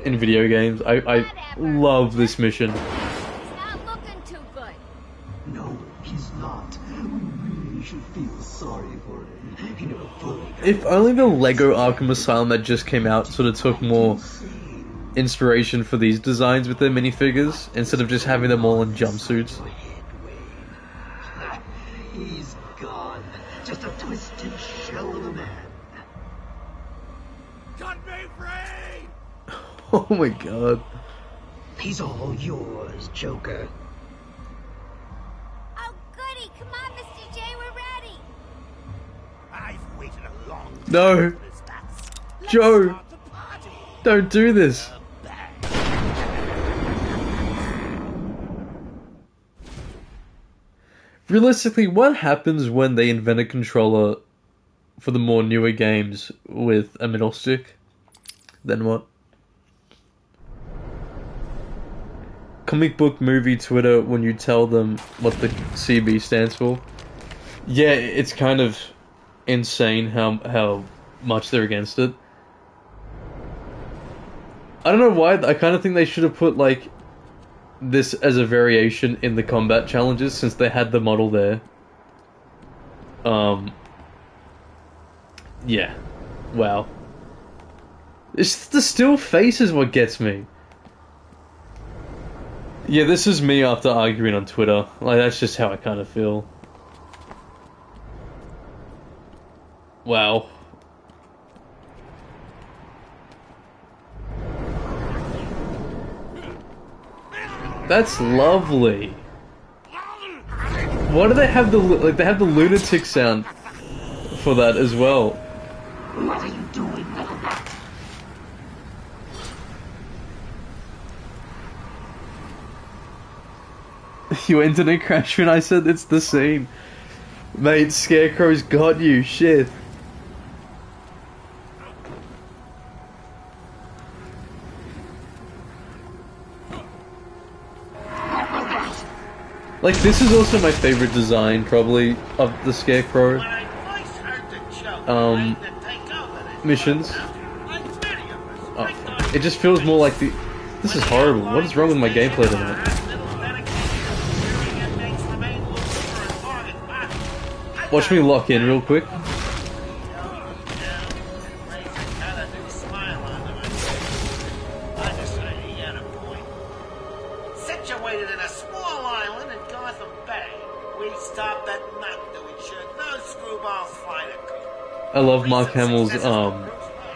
in video games. I love this mission. Not looking too good. No, he's not. We should feel sorry for him. He never fully. If only the Lego Arkham Asylum that just came out sort of took more inspiration for these designs with their minifigures, instead of just having them all in jumpsuits. He's gone. Just a twisted shell of a man. Cut me free! Oh my god. He's all yours, Joker. Oh, goody. Come on, Mr. J, we're ready. I've waited a long time No. for this dance. Let's Joe, start the party. don't do this. Realistically, what happens when they invent a controller for the more newer games with a middle stick? Then what? Comic book movie Twitter, when you tell them what the CB stands for. Yeah, it's kind of insane how much they're against it. I don't know why, I kind of think they should have put, like, this as a variation in the combat challenges, since they had the model there. Yeah. Wow. It's the still face is what gets me. Yeah, this is me after arguing on Twitter. Like, that's just how I kind of feel. Wow. That's lovely. Why do they have the, like, they have the lunatic sound for that as well? What are you doing? Your internet crashed when I said it's the scene. Mate, Scarecrow's got you, shit. Like, this is also my favorite design, probably, of the Scarecrow missions. Oh, it just feels more like the... This is horrible. What is wrong with my gameplay tonight? Watch me lock in real quick. Situated in a small island in Gotham Bay, we stopped at night to ensure no screwballs find a coup. I love Mark Hamill's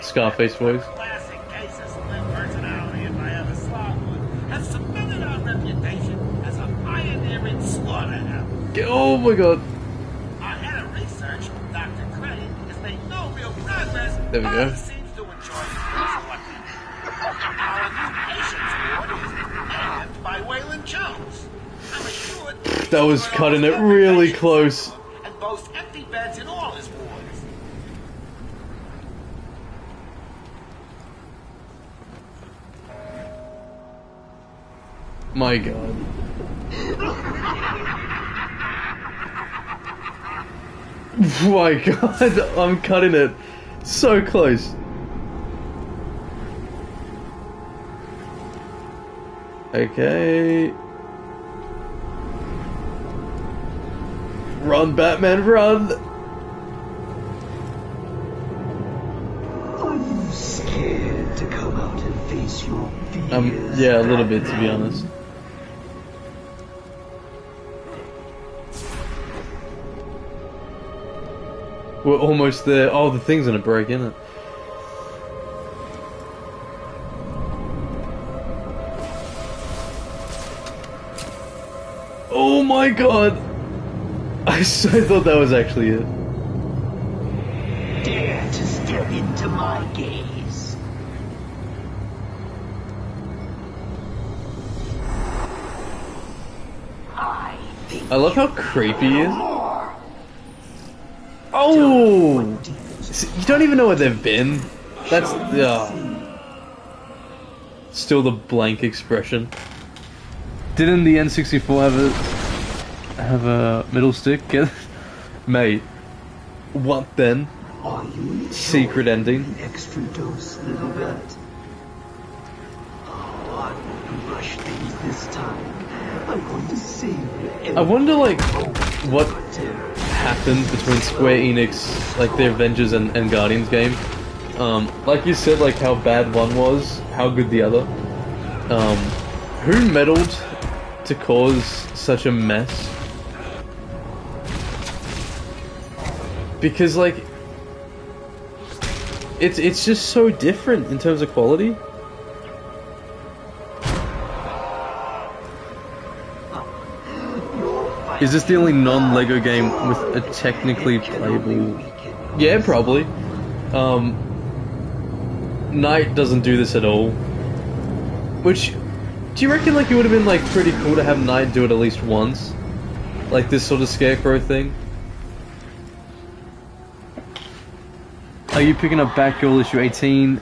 Scarface voice. Classic cases of their personality, if I ever saw one, have cemented our reputation as a pioneering slaughterhouse. Oh my god. Our head of research, Dr. Crane, has made no real progress. There we go. He seems to enjoy his Our new patients ward is manned by Waylon Jones. I'm assured That was cutting it really close. and boasts empty beds in all his wards. My god. My god, I'm cutting it so close. Okay. Run, Batman, run! Are you scared to come out and face your fears? Yeah, a little bit, to be honest. We're almost there. Oh, the thing's gonna break, isn't it? Oh my god! I so thought that was actually it. Dare to step into my gaze. I love how creepy he is. Oh! You don't even know where they've been. That's... Still the blank expression. Didn't the N64 have a middle stick? Mate. What then? Secret ending. Extra dose, little bit. Oh, I won't rush things this time. I'm going to save you. I wonder, like, what happened between Square Enix, like the Avengers and Guardians game. Like you said, like how bad one was, how good the other. Who meddled to cause such a mess? Because like, it's just so different in terms of quality. Is this the only non-Lego game with a technically playable... Yeah, probably. Knight doesn't do this at all. Which, do you reckon like it would have been like pretty cool to have Knight do it at least once? Like this sort of Scarecrow thing? Are you picking up Batgirl issue 18?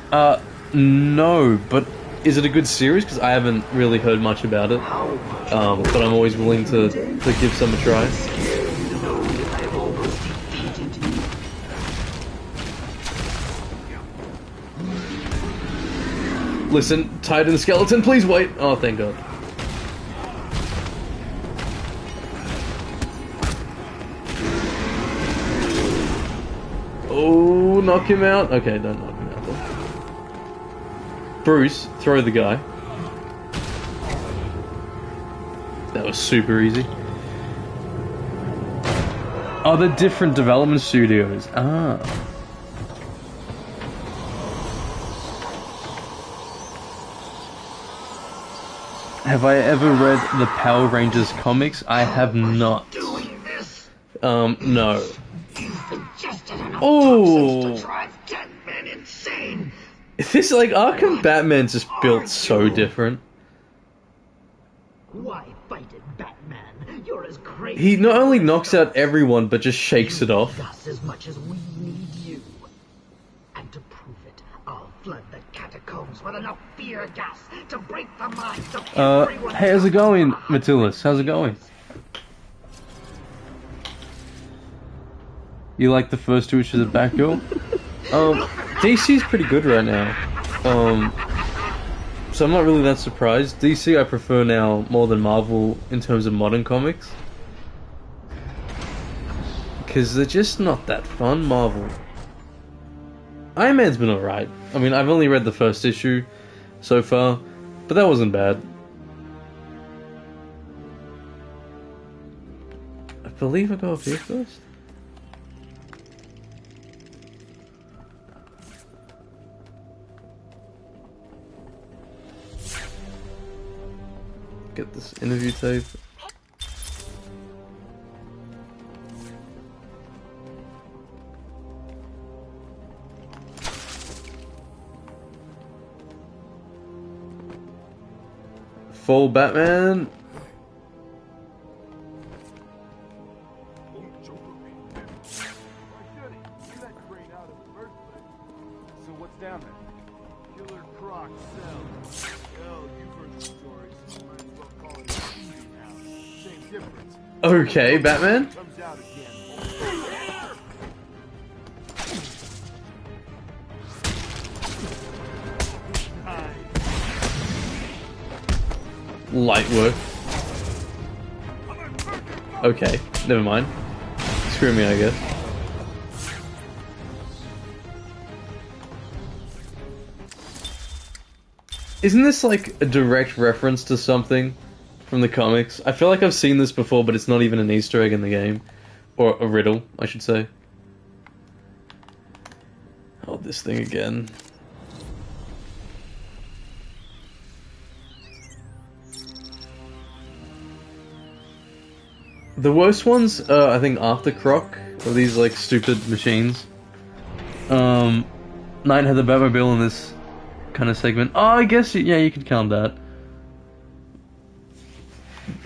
No, but is it a good series? Because I haven't really heard much about it. But I'm always willing to give some a try. Listen, Titan Skeleton, please wait! Oh, thank God. Oh, knock him out? Okay, don't knock him out then. Bruce, throw the guy. That was super easy. Oh, they're different development studios. Ah. Have I ever read the Power Rangers comics? I have not. No. Oh! This, like, Arkham Batman's just built so different. Why fight it, Batman? he not only knocks out everyone, but just shakes it off. Just as much as we need you. And to prove it, I'll flood the catacombs with enough fear gas to break the minds of everyone. Hey, how's it going, Matildas? How's it going? You like the first two issues of Batgirl? DC's pretty good right now. So I'm not really that surprised. DC I prefer now more than Marvel in terms of modern comics. Because they're just not that fun, Marvel. Iron Man's been alright. I mean, I've only read the first issue so far, but that wasn't bad. I believe I go up here first. Get this interview tape. Full Batman. So what's down there? Killer Croc cell. Hell, you've heard the stories. Might as well call it a shooting house. Same difference. Okay, Batman. Comes out again. Light work. Okay, never mind. Screw me, I guess. Isn't this like a direct reference to something from the comics? I feel like I've seen this before, but it's not even an Easter egg in the game. Or a riddle, I should say. Oh, this thing again. The worst ones, I think, after Croc, are these, like, stupid machines. Knight had the Batmobile in this kind of segment. Oh, I guess, yeah, you could count that.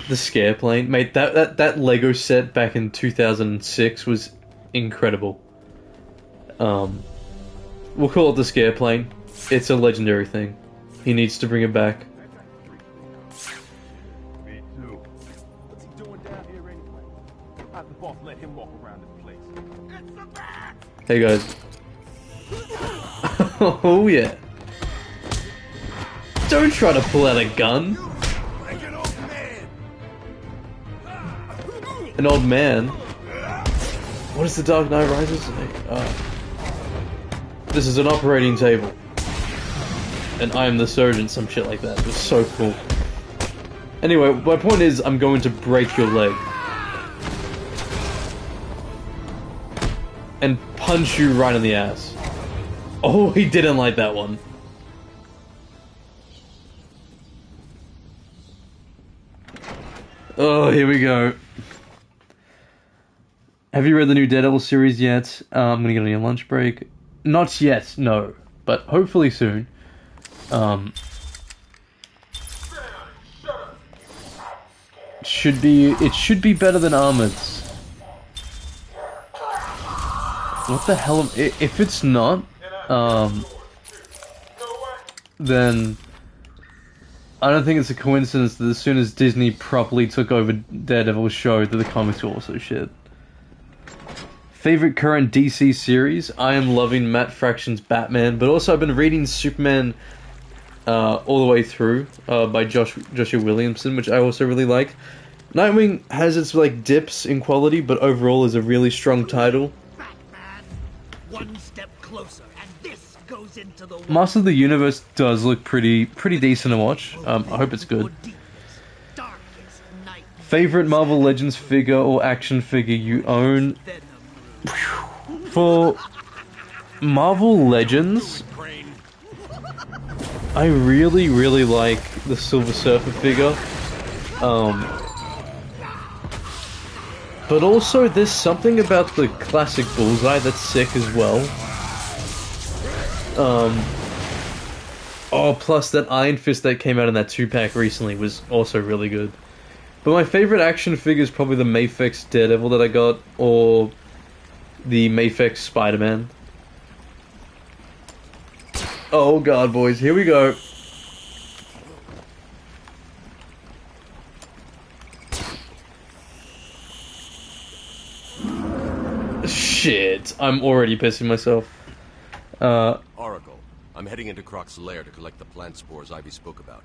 The scare plane. Mate, that Lego set back in 2006 was incredible. We'll call it the scare plane. It's a legendary thing. He needs to bring it back. Let him walk around this place. It's the bat! Hey guys. Oh yeah. Don't try to pull out a gun. Like an old man. An old man? What is the Dark Knight Rises? This is an operating table. And I am the surgeon, some shit like that. It was so cool. Anyway, my point is, I'm going to break your leg. And punch you right in the ass. Oh, he didn't like that one. Oh, here we go. Have you read the new Daredevil series yet? I'm gonna get on your lunch break. Not yet, no. But hopefully soon. It should be better than Armored's. What the hell? If it's not, then I don't think it's a coincidence that as soon as Disney properly took over Daredevil's show, that the comics were also shit. Favorite current DC series? I am loving Matt Fraction's Batman, but also I've been reading Superman all the way through by Joshua Williamson, which I also really like. Nightwing has its like dips in quality, but overall is a really strong title. One step closer, and this goes into the Master of the Universe does look pretty decent to watch. I hope it's good. Favorite Marvel Legends figure or action figure you own? For Marvel Legends, I really like the Silver Surfer figure. But also, there's something about the classic Bullseye that's sick as well. Oh, plus that Iron Fist that came out in that 2-pack recently was also really good. But my favorite action figure is probably the Mafex Daredevil that I got, or the Mafex Spider-Man. Oh god, boys, here we go. Shit, I'm already pissing myself. Oracle, I'm heading into Croc's lair to collect the plant spores Ivy spoke about.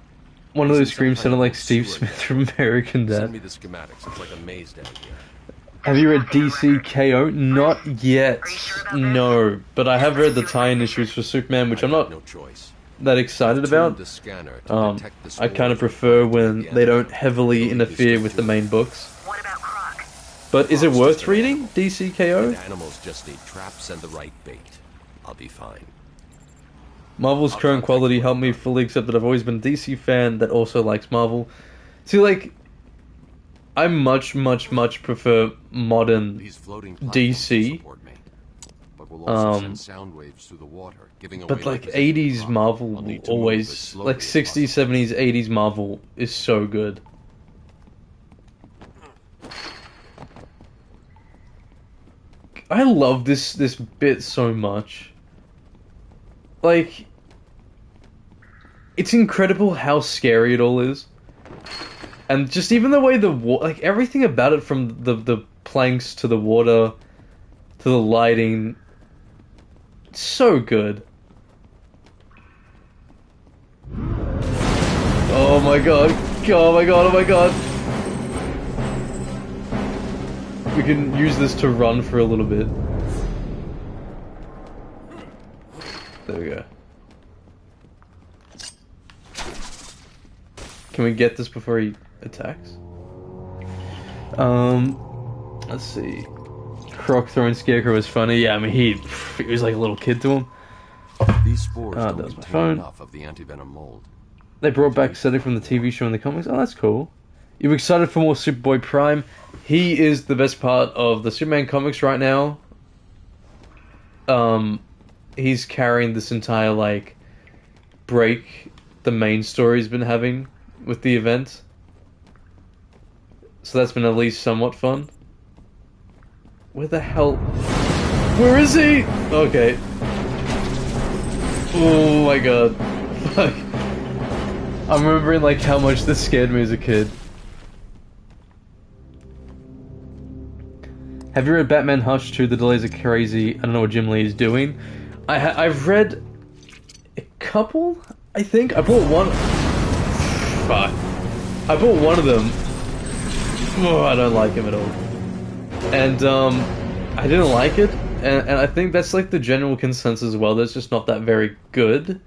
One of those screams sounded like Steve Smith from American Dad. Send me the schematics. It's like a maze down here. Have you read DC KO? Not yet. No, but I have read the tie-in issues for Superman, which I'm not that excited about. I kind of prefer when they don't heavily interfere with the main books. But is it worth reading, DC KO? Animals just need traps and the right bait. I'll be fine. Marvel's current quality helped me fully accept that I've always been a DC fan that also likes Marvel. See, like, I much prefer modern DC. But like 80s Marvel always, like 60s, 70s, 80s Marvel is so good. I love this bit so much. Like, it's incredible how scary it all is. And just even the way like everything about it, from the planks to the water to the lighting, it's so good. Oh my god. Oh my god, oh my god. We can use this to run for a little bit. There we go. Can we get this before he attacks? Let's see. Croc throwing Scarecrow was funny. Yeah, I mean he was like a little kid to him. These spores that was my phone. Enough of the antivenom mold. They brought back Cedric from the TV show and the comics. Oh, that's cool. You excited for more Superboy Prime? He is the best part of the Superman comics right now. He's carrying this entire, like, break the main story's been having with the event. So that's been at least somewhat fun. Where the hell? Where is he? Okay. Oh my god. Fuck. I'm remembering, like, how much this scared me as a kid. Have you read Batman Hush 2? The delays are crazy. I don't know what Jim Lee is doing. I've read a couple, I think. I bought one. Fuck. I bought one of them. Oh, I don't like him at all. And, I didn't like it. And I think that's like the general consensus as well. That's just not that very good.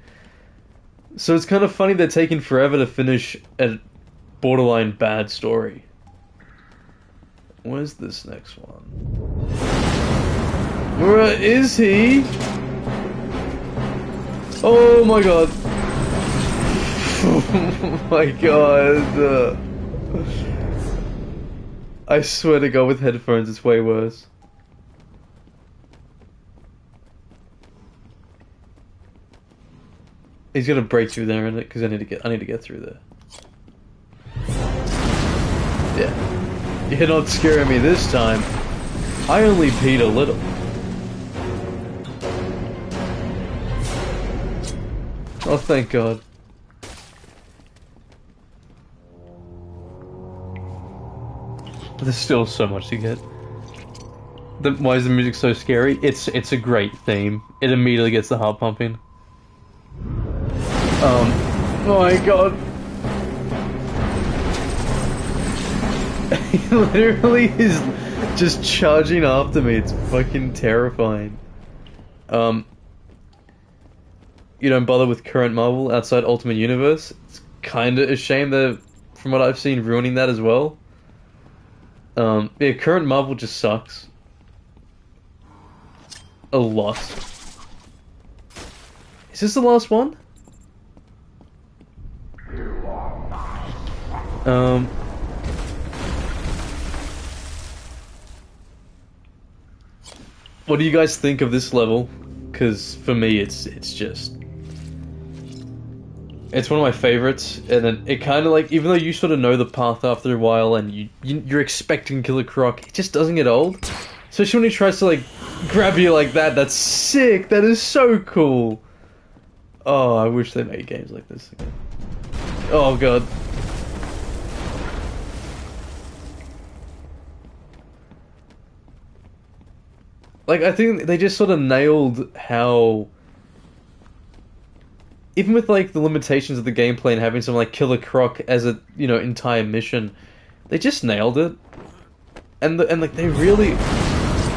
So it's kind of funny they're taking forever to finish a borderline bad story. Where's this next one? Where is he? Oh my god. Oh my god. I swear to god, with headphones it's way worse. He's gonna break through there in it because I need to get through there. Yeah. You're not scaring me this time. I only peed a little. Oh, thank God. There's still so much to get. Why is the music so scary? It's a great theme. It immediately gets the heart pumping. Oh my god. He literally is just charging after me. It's fucking terrifying. You don't bother with current Marvel outside Ultimate Universe? It's kinda a shame that, from what I've seen, ruining that as well. Yeah, current Marvel just sucks. A lot. Is this the last one? What do you guys think of this level? Because for me, it's just It's one of my favorites, and it kind of like, even though you sort of know the path after a while, and you're expecting Killer Croc, it just doesn't get old. Especially when he tries to like grab you like that. That's sick. That is so cool. Oh, I wish they made games like this again. Oh god. Like, I think they just sort of nailed how, even with like the limitations of the gameplay and having some like Killer Croc as a, you know, entire mission, they just nailed it. And like they really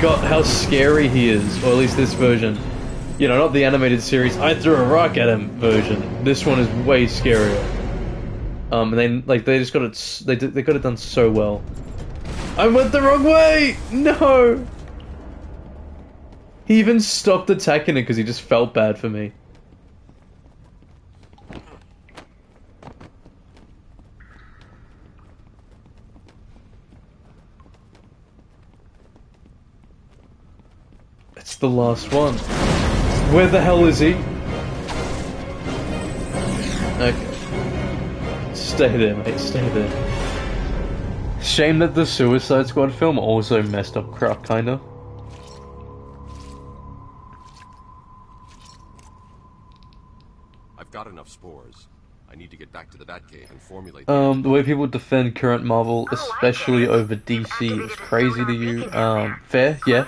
got how scary he is, or at least this version. You know, not the animated series I threw a rock at him version. This one is way scarier. And then like they just got it, they got it done so well. I went the wrong way. No. He even stopped attacking it because he just felt bad for me. It's the last one. Where the hell is he? Okay. Stay there, mate. Stay there. Shame that the Suicide Squad film also messed up Croc, kinda. I've got enough spores. I need to get back to the Batcave and formulate them. The way people defend current Marvel, especially over DC, is crazy to you. Fair, yeah.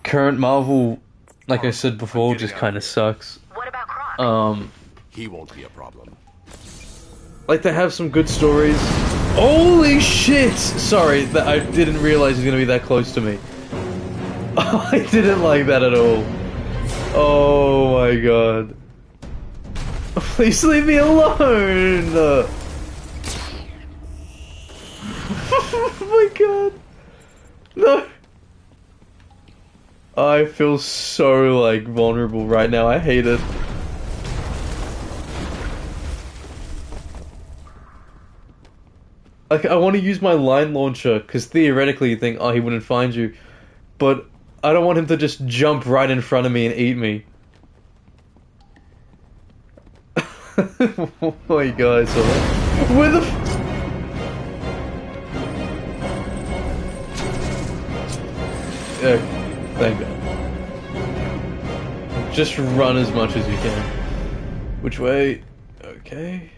Current Marvel, like I said before, just kind of sucks. What about Croc? He won't be a problem. Like, they have some good stories. Holy shit! Sorry, that I didn't realize he was gonna be that close to me. I didn't like that at all. Oh my god. Please leave me alone! Oh my god. No. I feel so, like, vulnerable right now. I hate it. Like, I want to use my line launcher, because theoretically you think, oh, he wouldn't find you. But I don't want him to just jump right in front of me and eat me. Oh my god, so where the thank god. Just run as much as you can. Which way? Okay.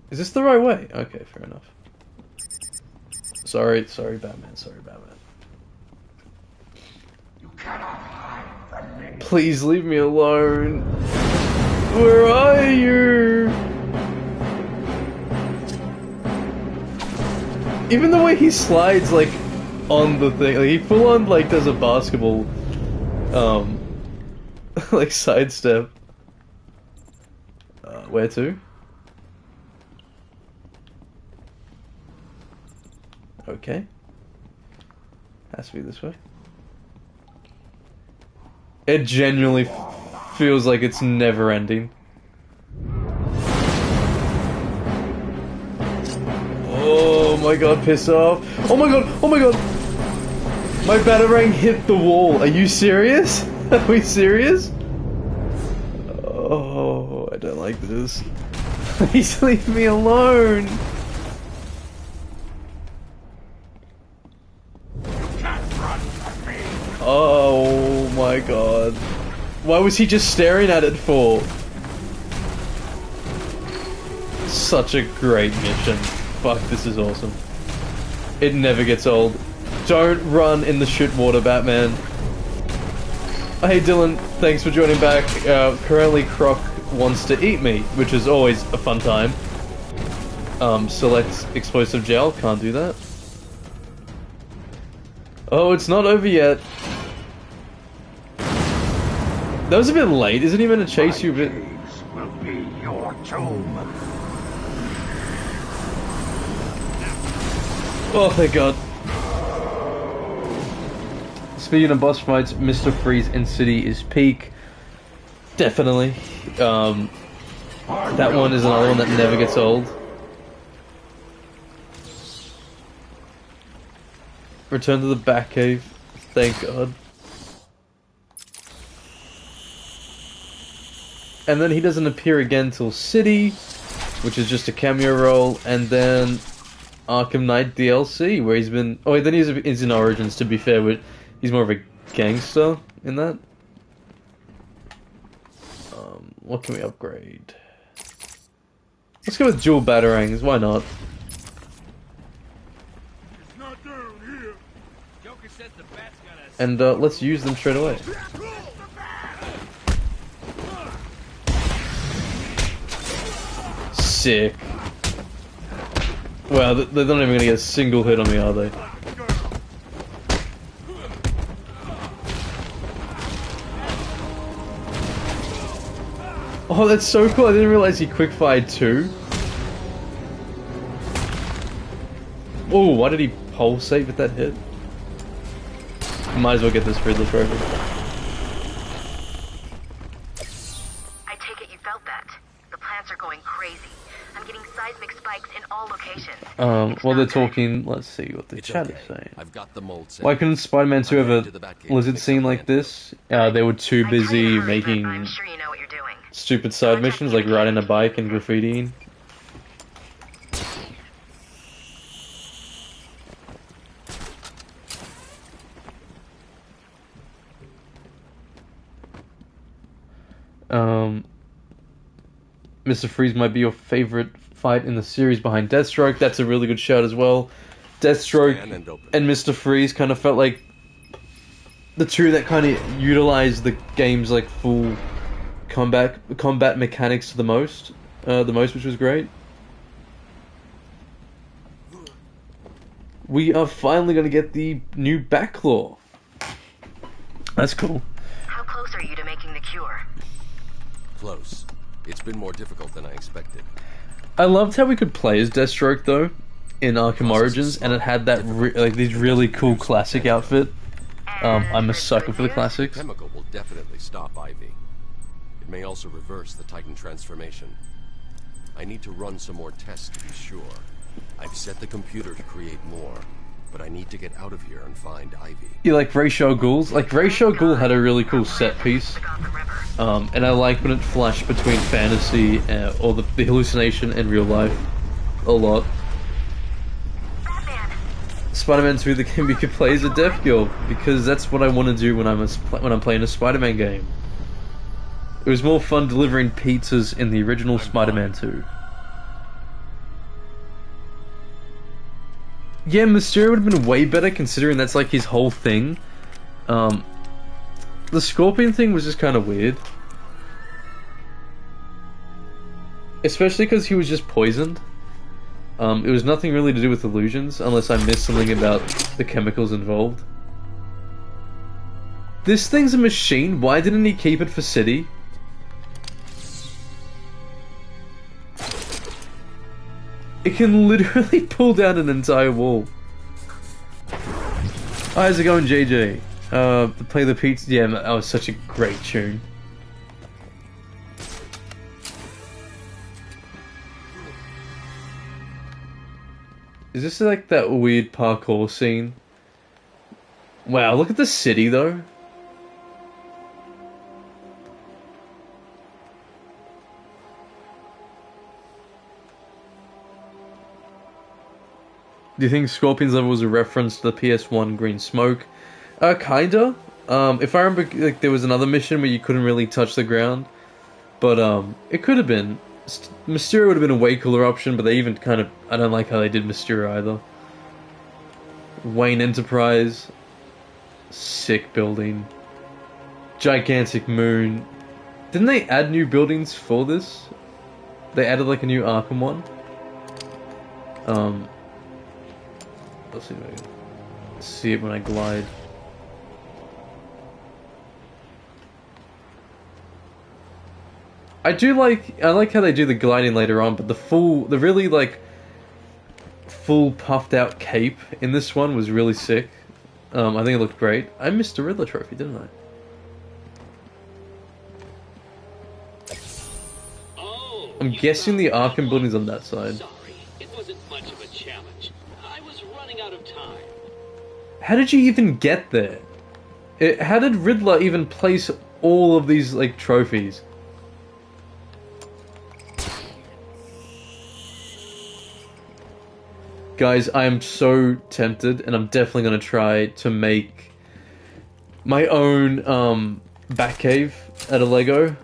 Is this the right way? Okay, fair enough. Sorry, Batman, sorry, Batman. You cannot hide from me. Please leave me alone. Where are you? Even the way he slides, like, on the thing, like, he full on, like, does a basketball, like, sidestep. Where to? Okay. Has to be this way. It genuinely feels like it's never ending. Oh my god, piss off. Oh my god, oh my god! My batarang hit the wall. Are you serious? Are we serious? Oh, I don't like this. Please leave me alone. Oh my god. Why was he just staring at it for? Such a great mission. Fuck, this is awesome. It never gets old. Don't run in the shit water, Batman. Hey Dylan, thanks for joining back. Currently Croc wants to eat me, which is always a fun time. Select explosive gel, can't do that. Oh, it's not over yet. That was a bit late. Isn't he meant to chase you a bit? Will be your tomb. Oh, thank God. Speaking of boss fights, Mr. Freeze in City is peak. Definitely. That one is another one that never gets old. Return to the Batcave. Thank God. And then he doesn't appear again till City, which is just a cameo role, and then Arkham Knight DLC, where he's been... Oh, then he's in Origins, to be fair, but he's more of a gangster in that. What can we upgrade? Let's go with dual batarangs, why not? And let's use them straight away. Sick. Wow, they're not even gonna get a single hit on me, are they? Oh, that's so cool. I didn't realize he quick-fired too. Oh, why did he pulsate with that hit? Might as well get this Riddler trophy. I take it you felt that. The plants are going crazy. I'm getting seismic spikes in all locations. Well, they're talking. Let's see what the chat is saying. I've got the mold set. Why couldn't Spider-Man 2 ever Lizard scene like this? They were too busy making stupid side missions like riding a bike and graffitiing. Mr. Freeze might be your favorite fight in the series behind Deathstroke. That's a really good shout as well. Deathstroke and Mr. Freeze kind of felt like the two that kind of utilized the game's like full combat mechanics to the most, which was great. We are finally going to get the new Backlaw. That's cool. How close are you to making the cure? Close. It's been more difficult than I expected. I loved how we could play as Deathstroke though in Arkham Origins, and it had that like this really cool classic outfit. I'm a sucker for the classics. The chemical will definitely stop Ivy. It may also reverse the Titan transformation. I need to run some more tests to be sure. I've set the computer to create more, but I need to get out of here and find Ivy. You like Ra's al Ghul's? Like Ra's al Ghul had a really cool set piece, and I like when it flashed between fantasy or the hallucination and real life a lot. Spider-Man 2, the game you could play as a deaf girl, because that's what I want to do when I'm playing a Spider-Man game. It was more fun delivering pizzas in the original Spider-Man 2. Yeah, Mysterio would have been way better considering that's like his whole thing. The Scorpion thing was just kind of weird. Especially because he was just poisoned. It was nothing really to do with illusions, unless I missed something about the chemicals involved. This thing's a machine, why didn't he keep it for City? It can literally pull down an entire wall. How's it going, JJ? Play the pizza. Yeah, that was such a great tune. Is this like that weird parkour scene? Wow, look at the city though. Do you think Scorpion's level was a reference to the PS1 Green Smoke? Kinda. If I remember, like, there was another mission where you couldn't really touch the ground. But, it could have been. Mysterio would have been a way cooler option, but they even kind of... I don't like how they did Mysterio either. Wayne Enterprise. Sick building. Gigantic moon. Didn't they add new buildings for this? They added, like, a new Arkham one. Let's see if I can see it when I glide. I like how they do the gliding later on, but the really like full puffed out cape in this one was really sick. I think it looked great. I missed the Riddler trophy, didn't I? I'm guessing the Arkham building's on that side. How did you even get there? How did Riddler even place all of these, like, trophies? Guys, I am so tempted, and I'm definitely gonna try to make my own Batcave out of Lego.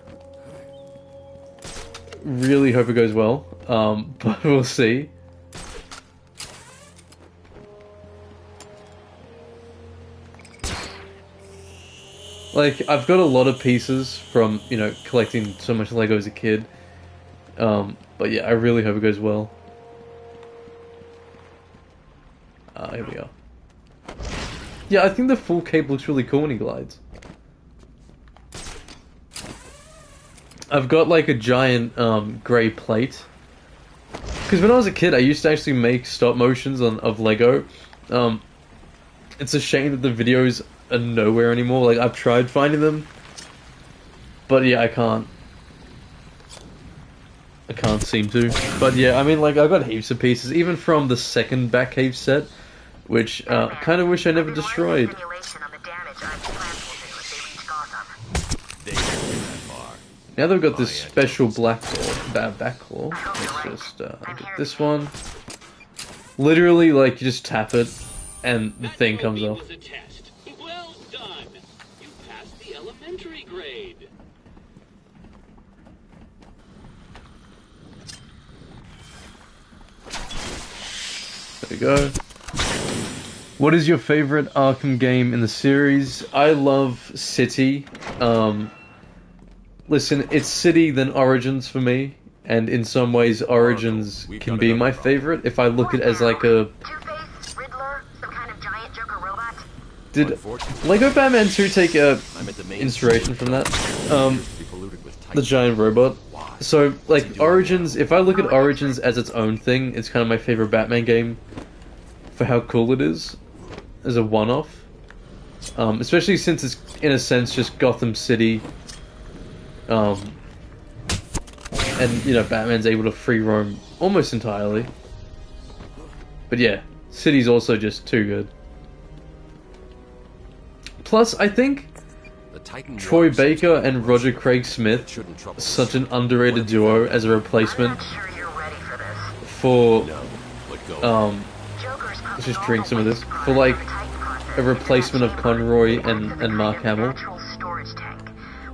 Really hope it goes well, but we'll see. Like, I've got a lot of pieces from, you know, collecting so much Lego as a kid. But yeah, I really hope it goes well. Here we are. Yeah, I think the full cape looks really cool when he glides. I've got like a giant grey plate. Because when I was a kid, I used to actually make stop motions of Lego. It's a shame that the videos are nowhere anymore. Like, I've tried finding them, but yeah, I can't seem to. But yeah, I mean, like, I've got heaps of pieces, even from the second Batcave set, which kind of wish I never destroyed. Now they've got this special black claw, back claw. Let's just get this one. Literally, like, you just tap it, and the thing comes off. Well done. You passed the elementary grade. There we go. What is your favorite Arkham game in the series? I love City. Listen, it's City then Origins for me, and in some ways Origins can be my favorite if I look at it as like a... Did Lego Batman 2 take inspiration from that? The giant robot. So, like, Origins, if I look at Origins as its own thing, it's kind of my favorite Batman game for how cool it is as a one-off. Especially since it's, in a sense, just Gotham City. And, you know, Batman's able to free roam almost entirely. But yeah, City's also just too good. Plus, I think Troy Baker and Roger Craig Smith are such an underrated duo as a replacement for, let's just drink some of this, for like a replacement of Conroy and Mark Hamill.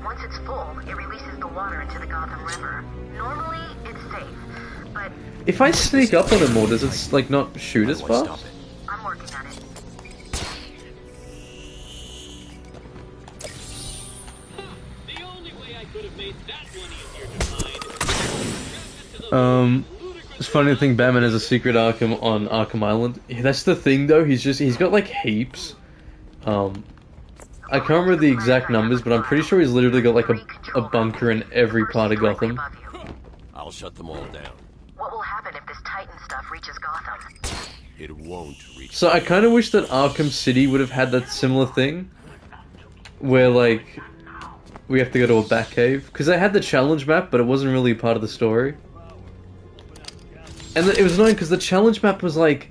Once it's full, it releases the water into the Gotham River. Normally, it's safe, but if I sneak up on him more, does it like not shoot as fast? I'm working on it. The only way I could have made that one easier to find. It's funny to think Batman has a secret Arkham on Arkham Island. Yeah, that's the thing though, he's got like heaps. I can't remember the exact numbers, but I'm pretty sure he's literally got like a bunker in every part of Gotham. I'll shut them all down. What will happen if this Titan stuff reaches Gotham? It won't reach. So I kind of wish that Arkham City would have had that similar thing, where like we have to go to a Batcave, because they had the challenge map, but it wasn't really part of the story. And it was annoying because the challenge map was like,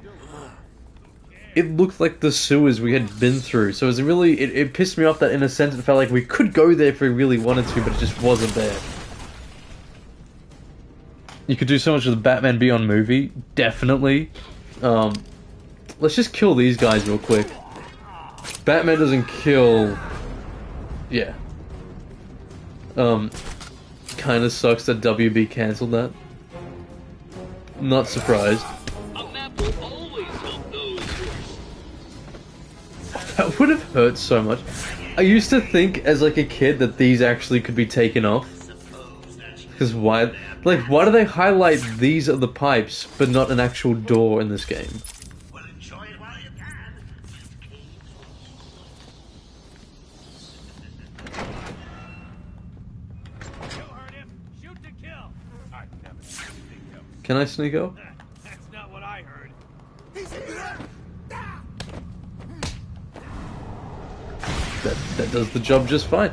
it looked like the sewers we had been through, so it was really, it pissed me off that in a sense it felt like we could go there if we really wanted to, but it just wasn't there. You could do so much with the Batman Beyond movie, definitely. Let's just kill these guys real quick. Batman doesn't kill... Yeah. Kinda sucks that WB cancelled that. Not surprised. That would have hurt so much. I used to think as like a kid that these actually could be taken off. Because why? Like, why do they highlight these are the pipes, but not an actual door in this game? Can I sneak up? That's not what I heard. That does the job just fine.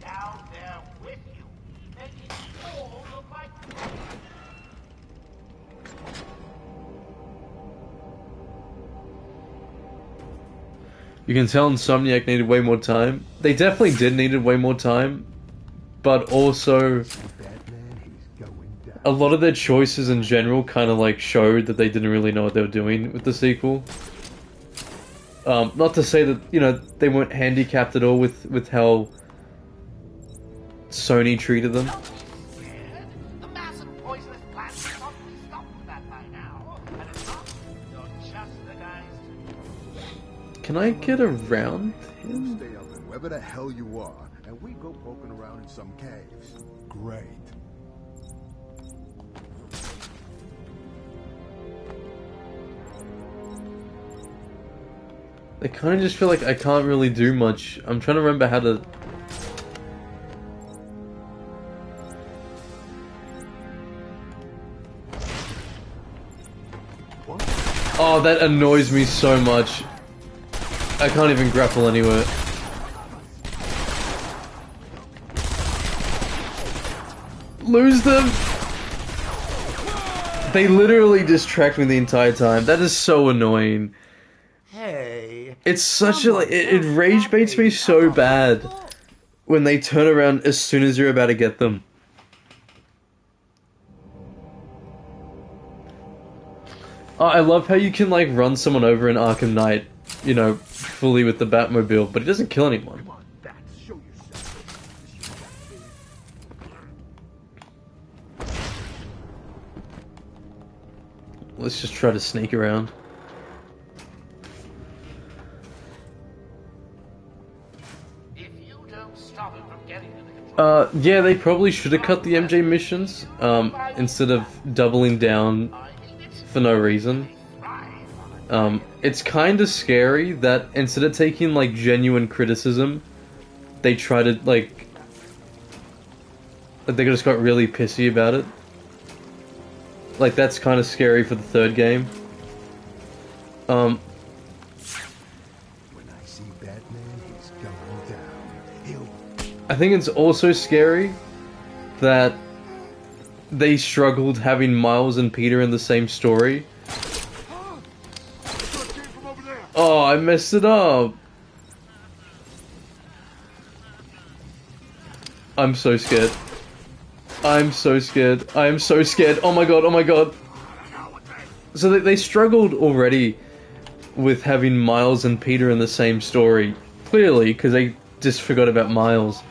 Down there with you, making you all look like You can tell Insomniac needed way more time. They definitely did needed way more time, but also a lot of their choices in general kind of like showed that they didn't really know what they were doing with the sequel. Not to say that, you know, they weren't handicapped at all with how Sony treated them. The massive poisonous plants have probably stopped with that by now. And if not, you're just the guys to... Can I get around him? Stay up and wherever the hell you are, and we go poking around in some caves. Great. I kind of just feel like I can't really do much. I'm trying to remember how to... Oh, that annoys me so much. I can't even grapple anywhere. Lose them! They literally distract me the entire time. That is so annoying. Hey. It's such a like it rage baits me so bad when they turn around as soon as you're about to get them. Oh, I love how you can like run someone over in Arkham Knight, you know, fully with the Batmobile, but it doesn't kill anyone. Let's just try to sneak around. Yeah, they probably should have cut the MJ missions, instead of doubling down for no reason. It's kind of scary that instead of taking, like, genuine criticism, they try to, like, they just got really pissy about it. Like, that's kind of scary for the third game. When I see Batman, he's going down. I think it's also scary that they struggled having Miles and Peter in the same story. Oh, I messed it up. I'm so scared. I'm so scared. I am so scared. Oh my god, oh my god. So they struggled already with having Miles and Peter in the same story. Clearly, because they just forgot about Miles.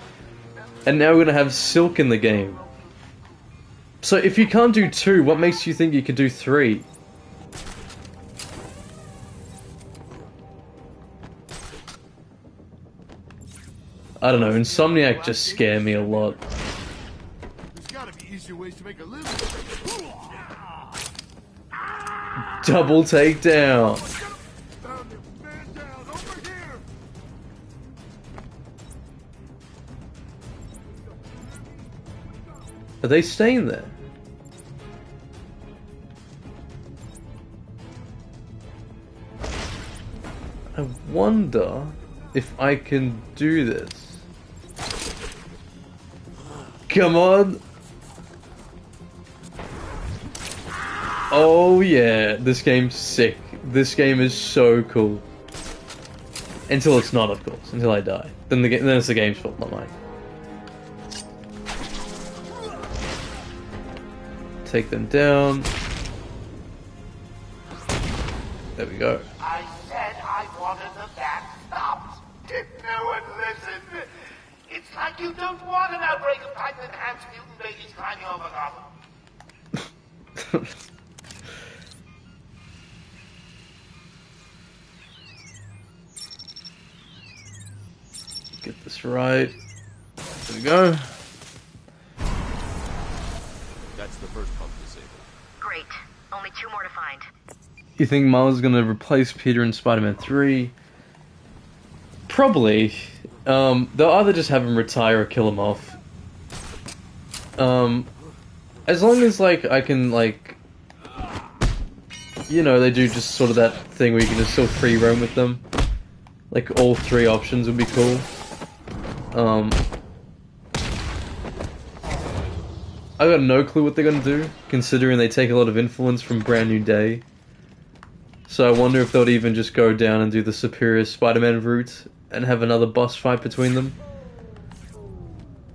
And now we're gonna have Silk in the game. So if you can't do 2, what makes you think you could do 3? I don't know, Insomniac just scare me a lot. There's gotta be easier ways to make a living. Double takedown. Are they staying there? I wonder if I can do this. Come on! Oh yeah, this game's sick. This game is so cool. Until it's not, of course. Until I die. Then it's the game's fault, not mine. Take them down. There we go. I said I wanted the bat stopped. Did no one listen? It's like you don't want an outbreak of Titan-enhanced mutant babies climbing over Gotham. Get this right. There we go. That's the first pump disabled. Great. Only 2 more to find. You think Miles is gonna replace Peter in Spider-Man 3? Probably. They'll either just have him retire or kill him off. As long as, like, I can, like... You know, they do just sort of that thing where you can just still free roam with them. Like, all 3 options would be cool. I got no clue what they're gonna do, considering they take a lot of influence from Brand New Day. So I wonder if they'll even just go down and do the Superior Spider-Man route and have another boss fight between them.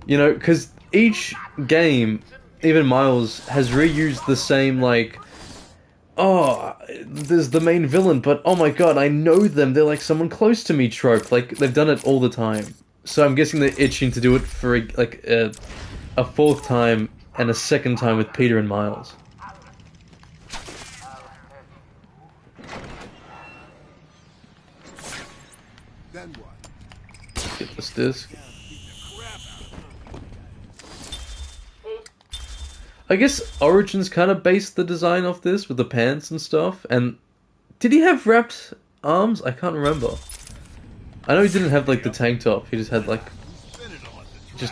You know, because each game even Miles has reused the same, like, oh, there's the main villain, but oh my god, I know them, they're like someone close to me trope. Like, they've done it all the time. So I'm guessing they're itching to do it for, a fourth time and a second time with Peter and Miles. Then what? Get this disc. I guess Origins kind of based the design off this with the pants and stuff. And did he have wrapped arms? I can't remember. I know he didn't have like the tank top. He just had like,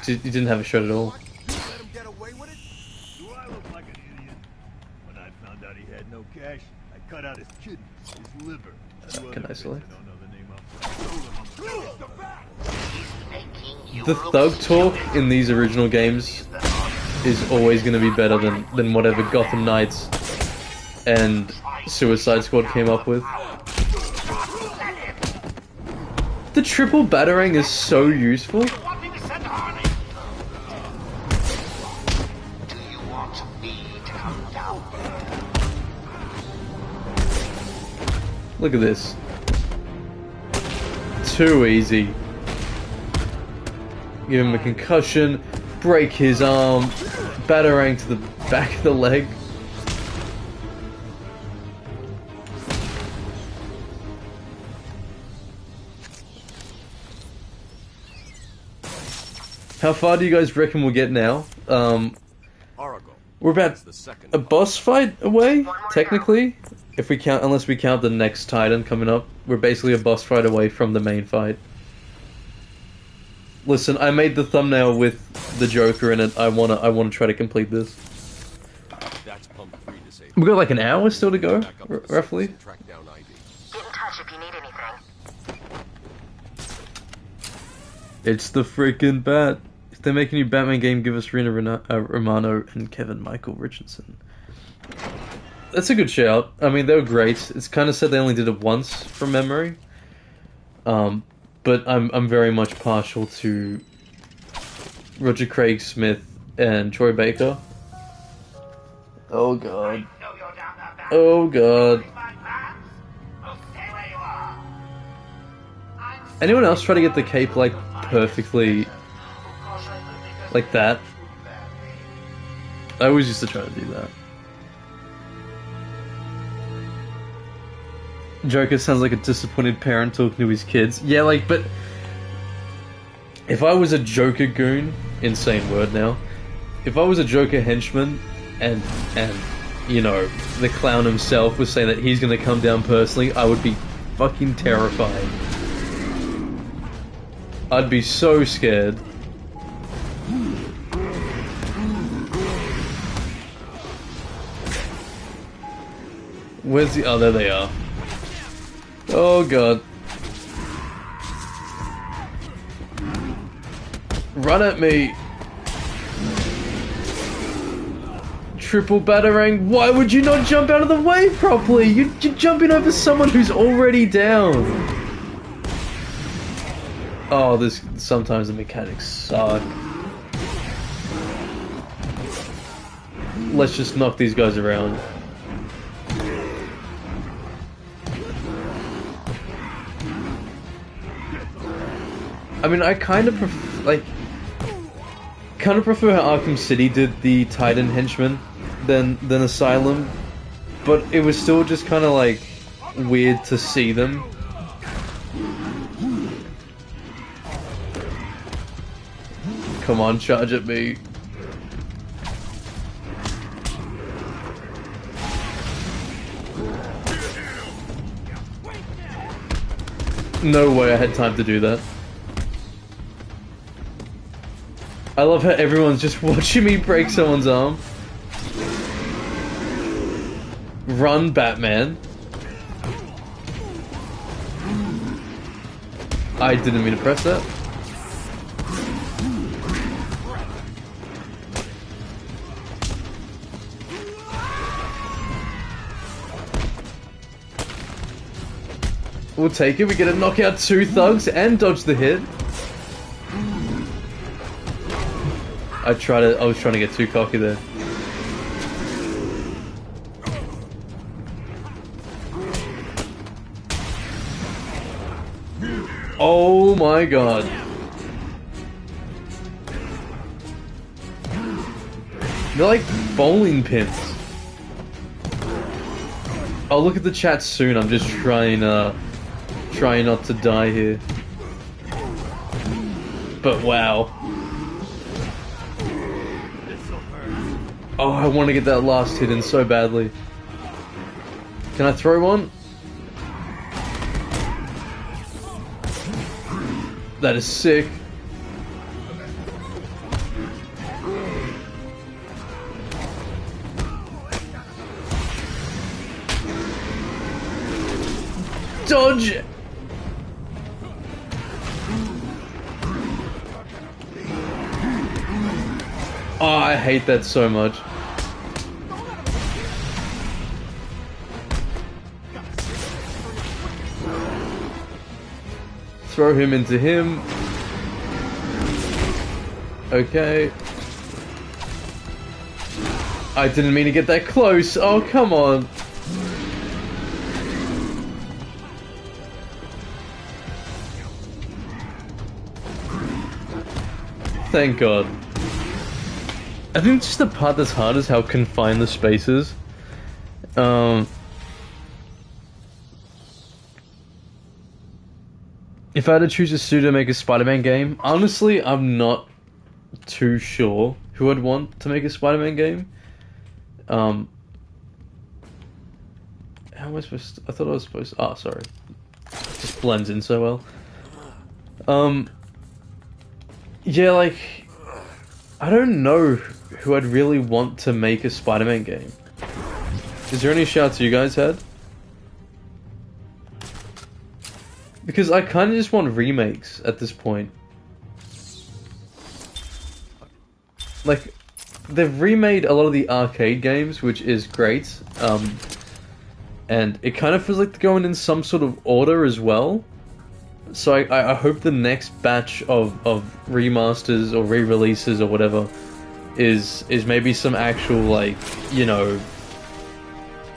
he didn't have a shirt at all. Let him get away with it? Do I look like an idiot? When I found out he had no cash, I cut out his kidneys, his liver. Can I select? I don't know the name of The thug talk in these original games is always going to be better than whatever Gotham Knights and Suicide Squad came up with. The triple batarang is so useful. Look at this. Too easy. Give him a concussion, break his arm, batarang to the back of the leg. How far do you guys reckon we'll get now? We're about a boss fight away, technically. If we count, unless we count the next Titan coming up, we're basically a boss fight away from the main fight. Listen, I made the thumbnail with the Joker in it. I wanna try to complete this. We got like an hour still to go, roughly. Get in touch if you need anything. It's the freaking Bat. If they make a new Batman game, give us Rina Romano and Kevin Michael Richardson. That's a good shout. I mean, they were great. It's kind of said they only did it once from memory. But I'm very much partial to Roger Craig Smith and Troy Baker. Oh god. Oh god. Anyone else try to get the cape like perfectly like that? I always used to try to do that. Joker sounds like a disappointed parent talking to his kids. Yeah, like, but if I was a Joker goon, insane word now, if I was a Joker henchman and you know, the clown himself was saying that he's gonna come down personally, I would be fucking terrified. I'd be so scared. Where's the... oh, there they are. Oh god. Run at me. Triple batarang. Why would you not jump out of the way properly? You're jumping over someone who's already down. Oh, this... sometimes the mechanics suck. Let's just knock these guys around. I mean, I kind of prefer how Arkham City did the Titan henchmen than Asylum, but it was still just kind of like weird to see them. Come on, charge at me. No way I had time to do that. I love how everyone's just watching me break someone's arm. Run, Batman. I didn't mean to press that. We'll take it. We get to knock out 2 thugs and dodge the hit. I was trying to get too cocky there. Oh my god. They're like bowling pins. I'll look at the chat soon. I'm just trying not to die here. But wow. Oh, I want to get that last hit in so badly. Can I throw one? That is sick. Dodge! Oh, I hate that so much. Throw him into him. Okay. I didn't mean to get that close. Oh, come on. Thank God. I think just the part that's hard is how confined the space is. If I had to choose a studio to make a Spider-Man game, honestly, I'm not too sure who I'd want to make a Spider-Man game. How am I supposed to... I thought I was supposed to... Oh, sorry. Just blends in so well. Yeah, like... I don't know who I'd really want to make a Spider-Man game. Is there any shouts you guys had? Because I kind of just want remakes at this point. Like, they've remade a lot of the arcade games, which is great. And it kind of feels like they're going in some sort of order as well. So I hope the next batch of remasters or re-releases or whatever is maybe some actual, like, you know,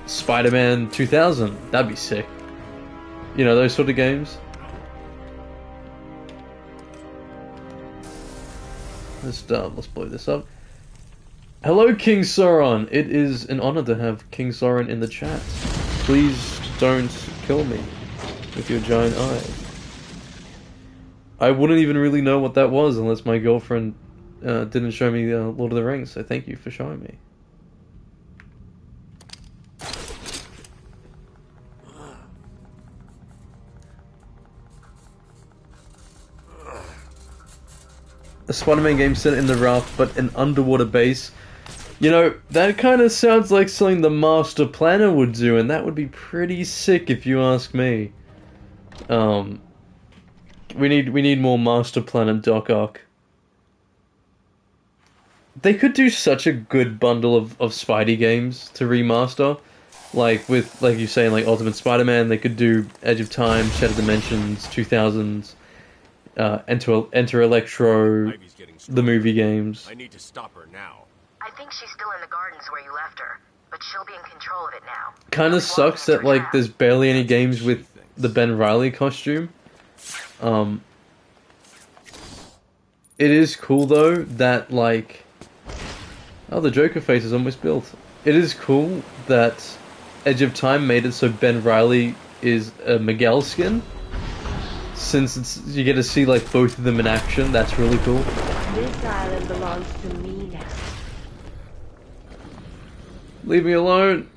Spider-Man 2000. That'd be sick. You know, those sort of games. Let's blow this up. Hello, King Sauron. It is an honor to have King Sauron in the chat. Please don't kill me with your giant eye. I wouldn't even really know what that was unless my girlfriend didn't show me Lord of the Rings, so thank you for showing me. A Spider-Man game set in the raft, but an underwater base. You know, that kind of sounds like something the Master Planner would do, and that would be pretty sick if you ask me. We need more Master Planner Doc Ock. They could do such a good bundle of Spidey games to remaster. Like with, like you saying, like Ultimate Spider-Man, they could do Edge of Time, Shattered Dimensions, 2000s, Enter Electro, the movie games. I need to stop her now. I think she's still in the gardens where you left her, but she'll be in control of it now. Kind of sucks that, like, there's barely any games with the Ben Reilly costume. It is cool though that, like, oh, the Joker face is almost built. It is cool that Edge of Time made it so Ben Reilly is a Miguel skin. Since you get to see, like, both of them in action, that's really cool. This island belongs to me now. Leave me alone.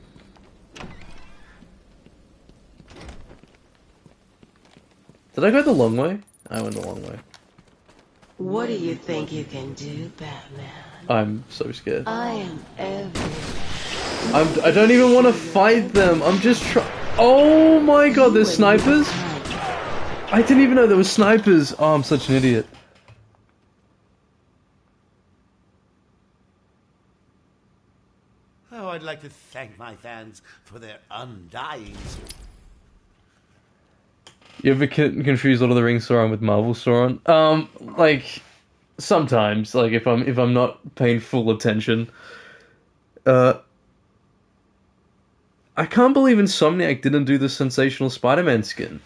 Did I go the long way? I went the long way. What do you think you can do, Batman? I'm so scared. I am everywhere. I don't even want to fight them. I'm just oh my god, there's snipers? I didn't even know there were snipers. Oh, I'm such an idiot. Oh, I'd like to thank my fans for their undying support. You ever confuse Lord of the Rings Sauron with Marvel Sauron? Like, sometimes, like, if I'm not paying full attention. I can't believe Insomniac didn't do the Sensational Spider-Man skin.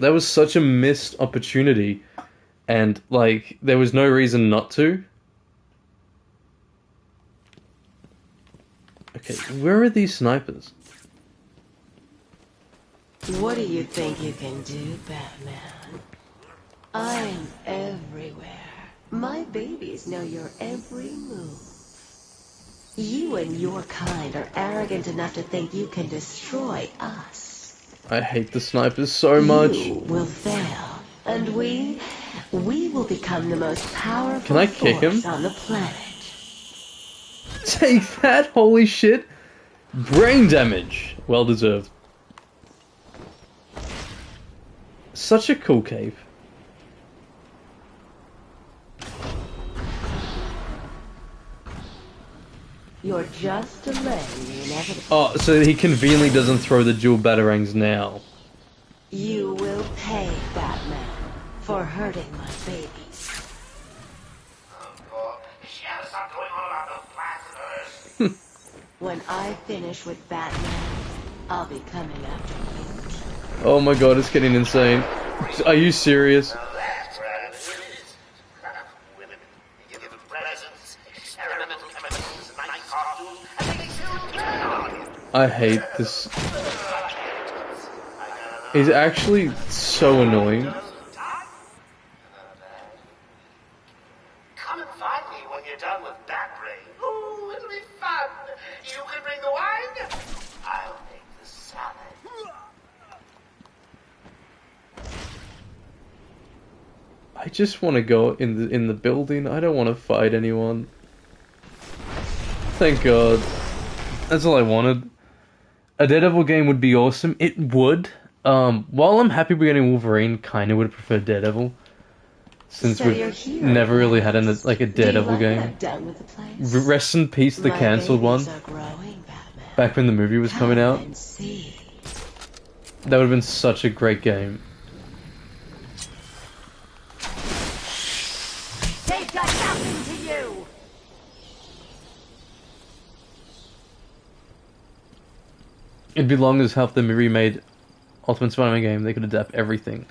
That was such a missed opportunity, and like there was no reason not to. Okay, where are these snipers? What do you think you can do, Batman? I'm everywhere. My babies know your every move. You and your kind are arrogant enough to think you can destroy us. I hate the snipers so much. You will fail, and we will become the most powerful Can I kick him? force on the planet. Take that, holy shit! Brain damage! Well deserved. Such a cool cape. You're just delaying the inevitable. Oh, so he conveniently doesn't throw the dual batarangs now. You will pay, Batman, for hurting my babies. When I finish with Batman, I'll be coming after you. Oh my god, it's getting insane. Are you serious? I hate this. He's actually so annoying. Come and find me when you're done with Bat Brain. Ooh, it'll be fun. You can bring the wine. I'll make the salad. I just want to go in the building. I don't want to fight anyone. Thank God. That's all I wanted. A Daredevil game would be awesome. It would. While I'm happy we're getting Wolverine, kind of would prefer Daredevil, since So we've never really had a Daredevil game. Rest in peace, the cancelled one. Back when the movie was coming out. That would have been such a great game. They've got nothing to you! It'd be long as hell if the movie made Ultimate Spider-Man game. They could adapt everything.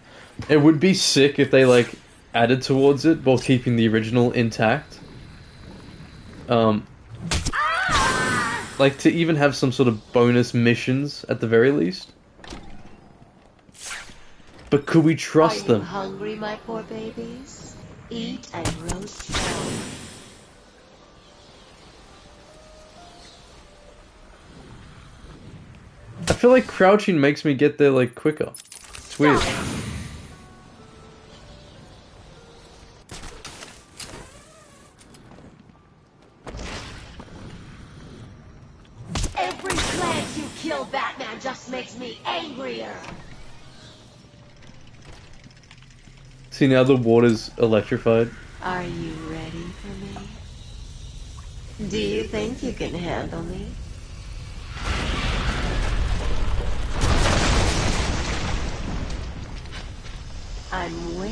It would be sick if they like added towards it while keeping the original intact. Like to even have some sort of bonus missions at the very least. But could we trust them? Are you hungry, my poor babies? Eat and grow strong. I feel like crouching makes me get there like quicker. It's weird. Every plant you kill, Batman, just makes me angrier. See, now the water's electrified. Are you ready for me? Do you think you can handle me?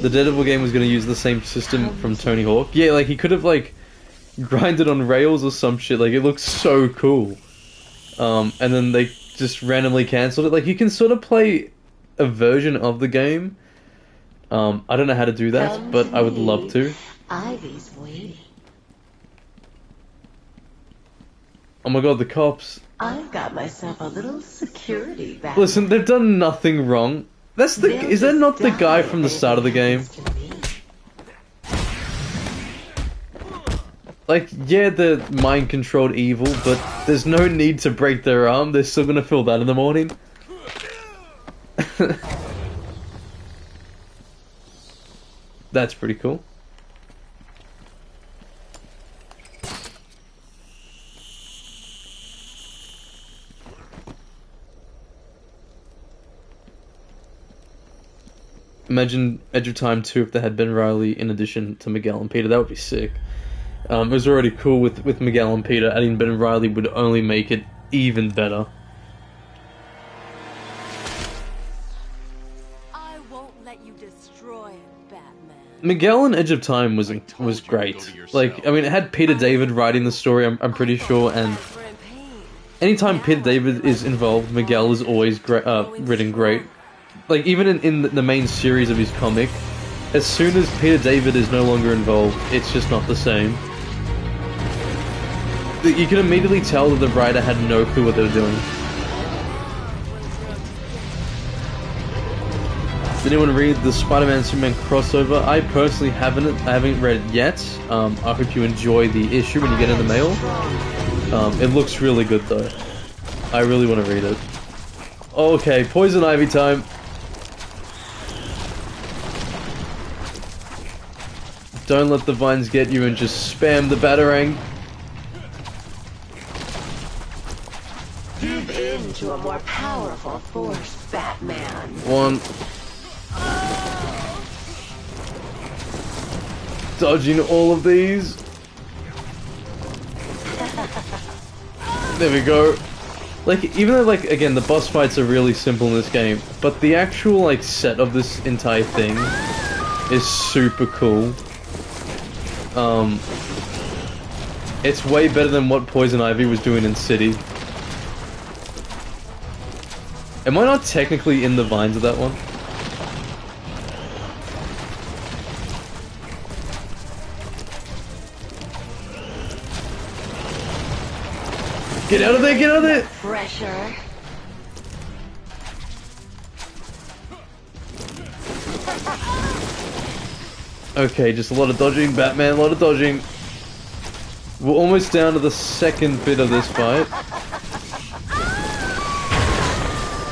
The Daredevil game was going to use the same system from Tony Hawk. Yeah, like he could have like grinded on rails or some shit. Like it looks so cool. And then they just randomly cancelled it. Like you can sort of play a version of the game. I don't know how to do that, but I would love to. Ivy's waiting. Oh my god, the cops. I've got myself a little security back. Listen, they've done nothing wrong. That's the. Is that not the guy from the start of the game? Like, yeah, they're mind-controlled evil, but there's no need to break their arm. They're still gonna feel that in the morning. That's pretty cool. Imagine Edge of Time 2 if they had Ben Reilly in addition to Miguel and Peter. That would be sick. It was already cool with Miguel and Peter. Adding Ben Reilly would only make it even better. I won't let you destroy it, Batman. Miguel in Edge of Time was great. Like, I mean, it had Peter David writing the story, I'm pretty sure, and anytime Peter David is involved, Miguel is always written great. like even in the main series of his comic, as soon as Peter David is no longer involved, it's just not the same. You can immediately tell that the writer had no clue what they were doing. Did anyone read the Spider-Man Superman crossover? I personally haven't read it yet. I hope you enjoy the issue when you get in the mail. It looks really good though. I really want to read it. Okay, Poison Ivy time. Don't let the vines get you and just spam the Batarang. Give in to a more powerful force, Batman. One. Dodging all of these. There we go. Like, even though, like, again, the boss fights are really simple in this game, but the actual, like, set of this entire thing is super cool. It's way better than what Poison Ivy was doing in City. Am I not technically in the vines of that one? Get out of there, get out of there! Pressure. Okay, just a lot of dodging, Batman, a lot of dodging. We're almost down to the second bit of this fight.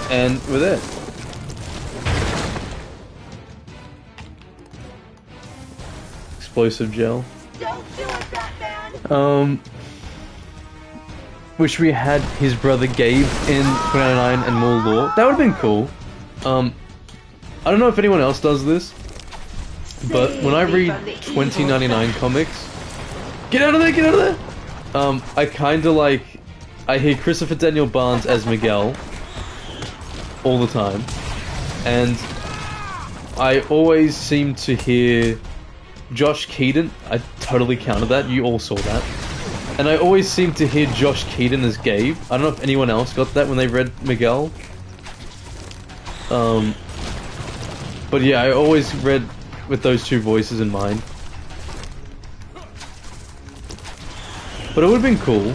And we're there. Explosive gel. Don't do it, Batman. Wish we had his brother Gabe in 2099 and more lore. That would have been cool. I don't know if anyone else does this, but when I read 2099 comics, get out of there, get out of there! I kinda like, I hear Christopher Daniel Barnes as Miguel all the time, and I always seem to hear Josh Keaton. I totally counted that, you all saw that. And I always seem to hear Josh Keaton as Gabe. I don't know if anyone else got that when they read Miguel. But yeah, I always read with those two voices in mind. But it would have been cool,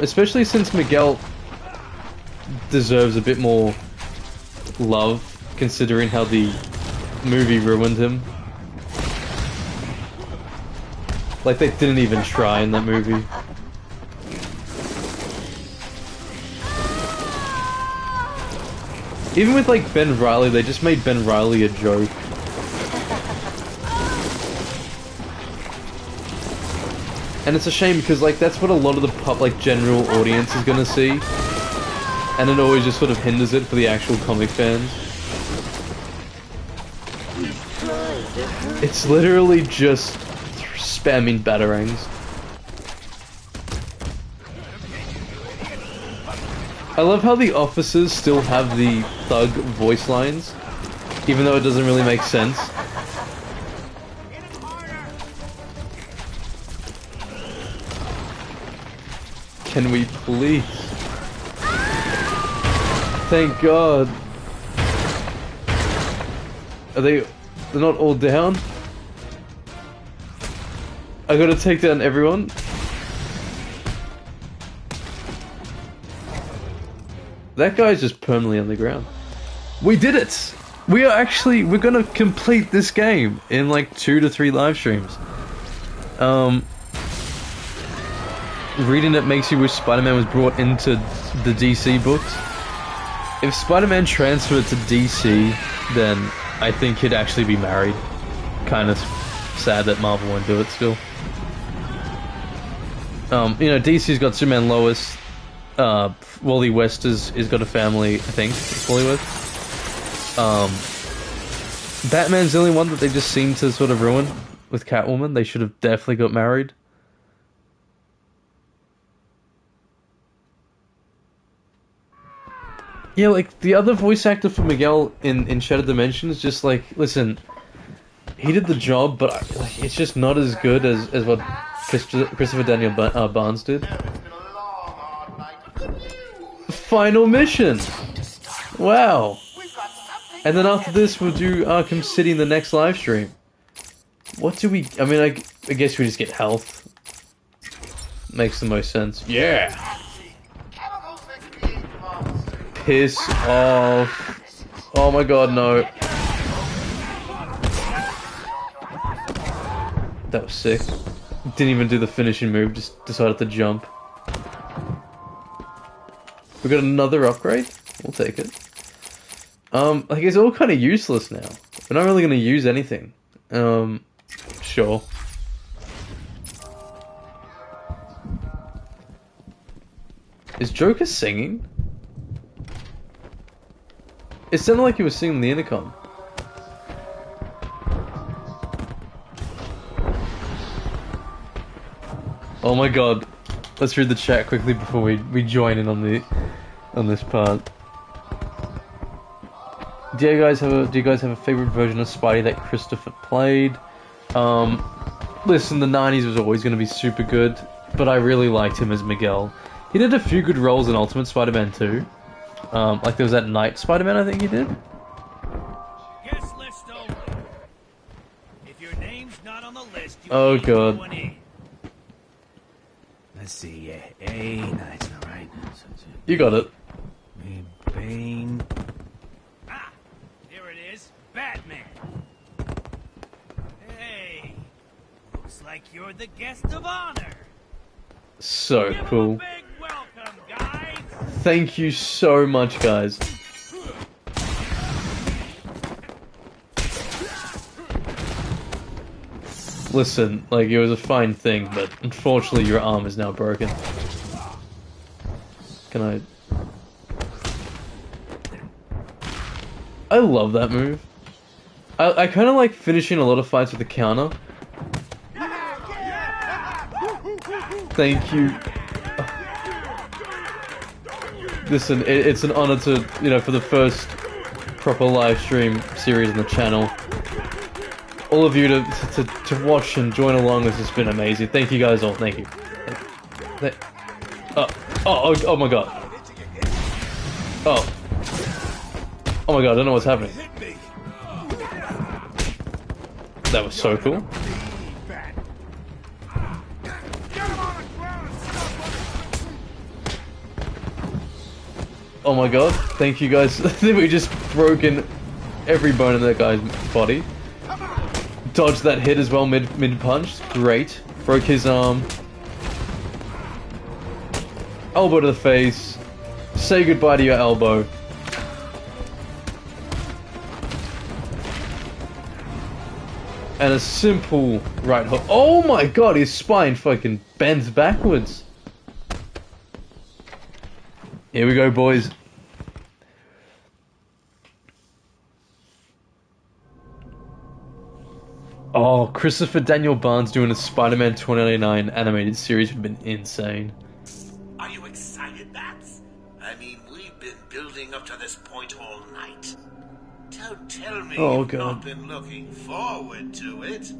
especially since Miguel deserves a bit more love, considering how the movie ruined him. Like, they didn't even try in that movie. Even with, like, Ben Reilly, they just made Ben Reilly a joke. And it's a shame because, like, that's what a lot of the general audience is gonna see. And it always just sort of hinders it for the actual comic fans. It's literally just spamming Batarangs. I love how the officers still have the thug voice lines, even though it doesn't really make sense. Can we please? Thank God. They're not all down? I gotta take down everyone. That guy's just permanently on the ground. We did it! We're gonna complete this game in like 2 to 3 live streams. Reading it makes you wish Spider-Man was brought into the DC books. If Spider-Man transferred to DC, then I think he'd actually be married. Kind of sad that Marvel won't do it still. You know, DC's got Superman, Lois, Wally West is got a family, I think, Wally West. Batman's the only one that they just seem to sort of ruin with Catwoman. They should have definitely got married. Yeah, like, the other voice actor for Miguel in Shattered Dimensions, just like, listen, he did the job, but like, it's just not as good as what Christopher Daniel Barnes did. Final mission! Wow. We've got something And then after this, we'll do Arkham City in the next live stream. What do we... I mean, I guess we just get health. Makes the most sense. Yeah! Piss off. Oh my god, no. That was sick. Didn't even do the finishing move, just decided to jump. We got another upgrade? We'll take it. Like, it's all kind of useless now. We're not really going to use anything. Sure. Is Joker singing? It sounded like he was singing the intercom. Oh my god. Let's read the chat quickly before we join in on this part. Do you guys have a favorite version of Spidey that Christopher played? Listen, the 90s was always going to be super good, but I really liked him as Miguel. He did a few good roles in Ultimate Spider-Man 2. Like there was that Night Spider-Man I think he did. Guest list over. If your name's not on the list, you Oh ain't god. going in. Let's see, A, nice, alright. You got it. Bane. Ah, here it is, Batman. Hey, looks like you're the guest of honor. So Give cool. him a big welcome, guys. Thank you so much, guys. Listen, like, it was a fine thing, but unfortunately your arm is now broken. Can I... I love that move. I kind of like finishing a lot of fights with the counter. Thank you. Listen, it's an honor to, you know, for the first proper live stream series on the channel. All of you to watch and join along has just been amazing. Thank you guys all. Thank you. Oh my god. Oh. Oh my god, I don't know what's happening. That was so cool. Oh my god, thank you guys. I think we just broken every bone in that guy's body. Dodged that hit as well mid punch. Great. Broke his arm. Elbow to the face. Say goodbye to your elbow. And a simple right hook. Oh my god, his spine fucking bends backwards. Here we go, boys. Oh, Christopher Daniel Barnes doing a Spider-Man 2099 animated series would have been insane. Are you excited, Bats? I mean, we've been building up to this point all night. Don't tell me Oh, you've God. not been looking forward to it.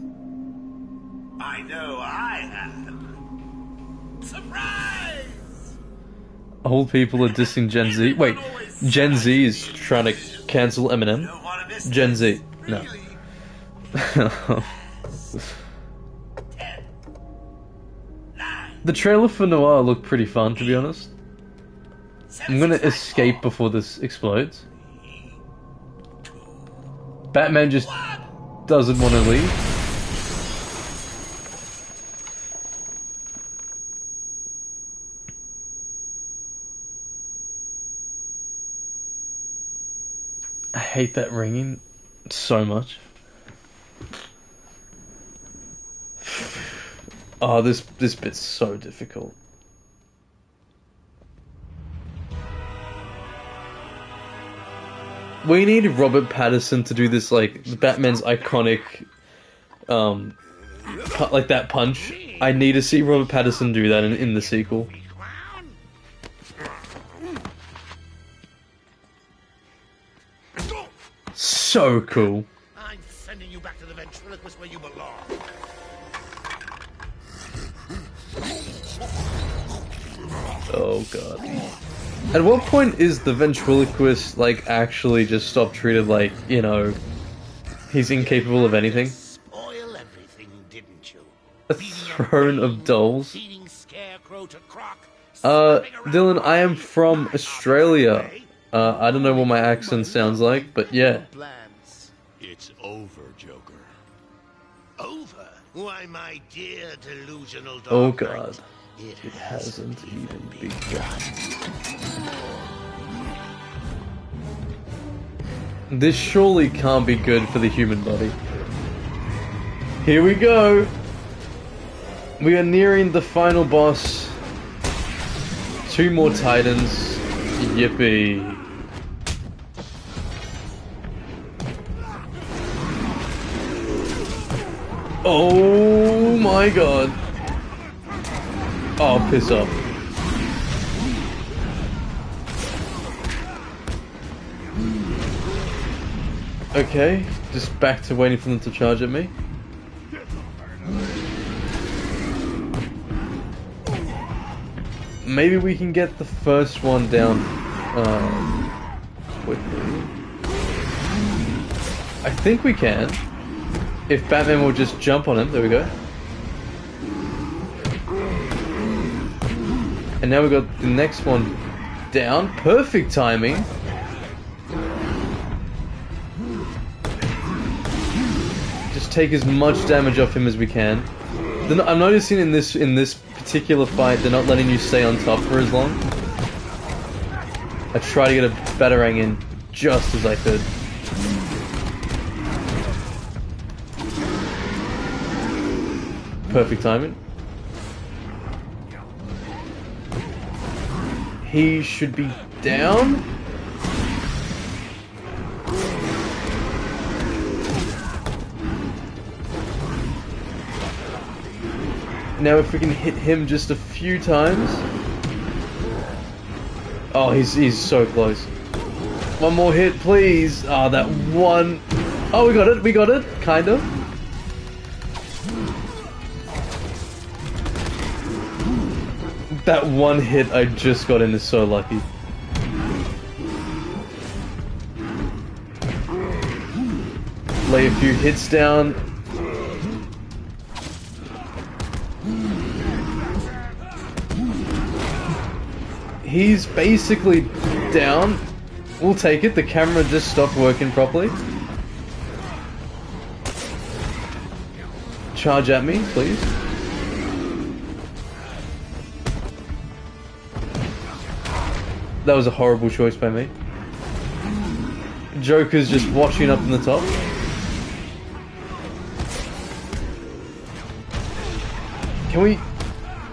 I know I have. Surprise! Old people are dissing Gen Z. Wait, Gen Z is trying to cancel Eminem? Gen Z. No. The trailer for Noir looked pretty fun, to be honest. I'm gonna escape before this explodes. Batman just doesn't want to leave. I hate that ringing so much. Oh, this bit's so difficult. We need Robert Pattinson to do this, like, Batman's iconic, like that punch. I need to see Robert Pattinson do that in the sequel. So cool. I'm sending you back to the ventriloquist where you belong. Oh god. At what point is the ventriloquist, like, actually just stop treated like, you know, he's incapable of anything? Spoil everything, didn't you? A throne of dolls? Feeding Scarecrow to Croc. Dylan, I am from Australia. I don't know what my accent sounds like, but yeah. It's over, Joker. Over? Why, my dear delusional dog. Oh god. It hasn't even begun. This surely can't be good for the human body. Here we go! We are nearing the final boss. 2 more titans. Yippee. Oh my god. Oh, piss off. Okay, just back to waiting for them to charge at me. Maybe we can get the first one down quickly. I think we can. If Batman will just jump on him, there we go. And now we've got the next one down. Perfect timing. Just take as much damage off him as we can. I'm noticing in this particular fight, they're not letting you stay on top for as long. I try to get a batarang in just as I could. Perfect timing. He should be down. Now if we can hit him just a few times. Oh, he's so close. One more hit, please. Ah, that one. Oh, we got it, kind of. That one hit I just got in is so lucky. Lay a few hits down. He's basically down. We'll take it. The camera just stopped working properly. Charge at me, please. That was a horrible choice by me. Joker's just watching up in the top. Can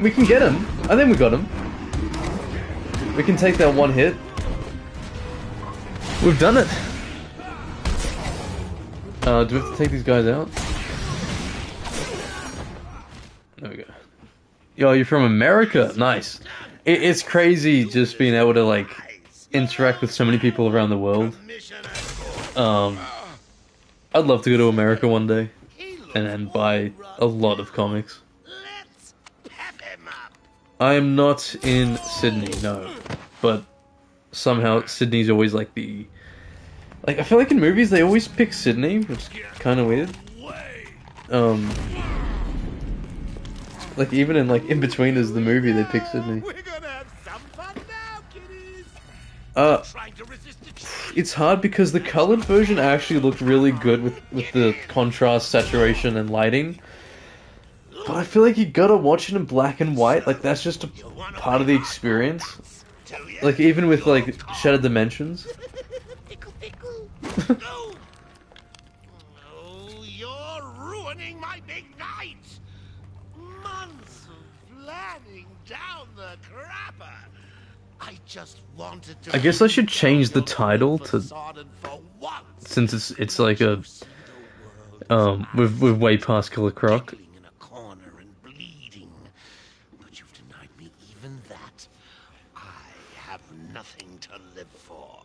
we can get him. I think we got him. We can take that one hit. We've done it. Do we have to take these guys out? There we go. Yo, you're from America. Nice. It's crazy just being able to, like, interact with so many people around the world. I'd love to go to America one day and buy a lot of comics. I am not in Sydney, no. But somehow Sydney's always like the... Like, I feel like in movies they always pick Sydney, which is kind of weird. Like, even in, like, In-Betweeners, the movie, they pick Sydney. It's hard because the colored version actually looked really good with the contrast, saturation, and lighting. But I feel like you gotta watch it in black and white, like, that's just a part of the experience. Like, even with, like, Shattered Dimensions. Oh, you're ruining my big night! Months of planning down the crapper. I just wanted to... I guess I should change the title to... Since it's like a... we're way past Killer Croc. Nothing to live for.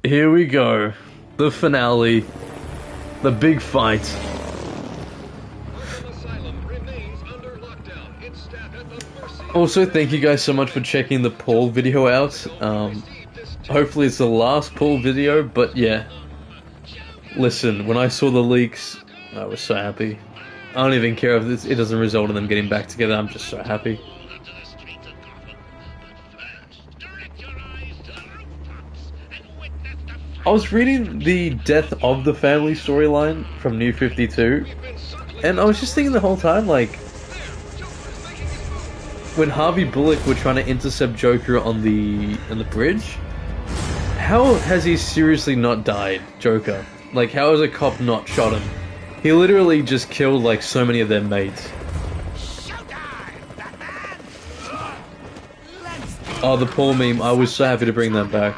Here we go. The finale. The big fight. Also, thank you guys so much for checking the Paul video out. Hopefully it's the last Paul video, but yeah. Listen, when I saw the leaks, I was so happy. I don't even care if it doesn't result in them getting back together, I'm just so happy. I was reading the Death of the Family storyline from New 52, and I was just thinking the whole time, like, when Harvey Bullock were trying to intercept Joker on the bridge, how has he seriously not died, Joker? Like, how has a cop not shot him? He literally just killed, like, so many of their mates. Oh, the Paul meme, I was so happy to bring that back.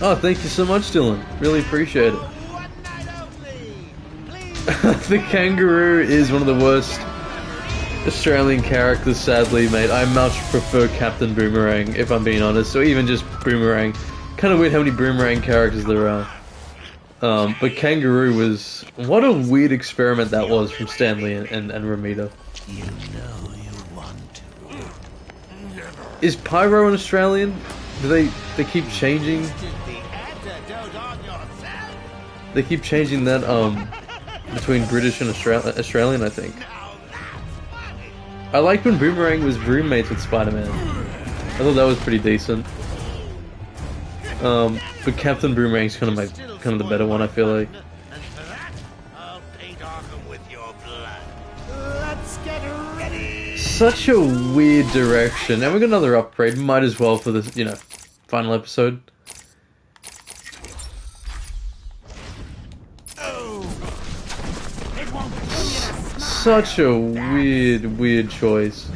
Oh, thank you so much, Dylan. Really appreciate it. The kangaroo is one of the worst Australian characters, sadly, mate. I much prefer Captain Boomerang, if I'm being honest, or even just Boomerang. Kind of weird how many Boomerang characters there are. But Kangaroo was... What a weird experiment that was from Stanley and Ramita. You know you want to. Is Pyro an Australian? Do they keep changing? They keep changing that, between British and Australian, I think. I liked when Boomerang was roommates with Spider-Man. I thought that was pretty decent. But Captain Boomerang's kind of the better one, I feel like. I'll paint ARKHAM with your blood. Let's get ready. Such a weird direction. And we got another upgrade. Might as well for this, final episode. Such a weird choice.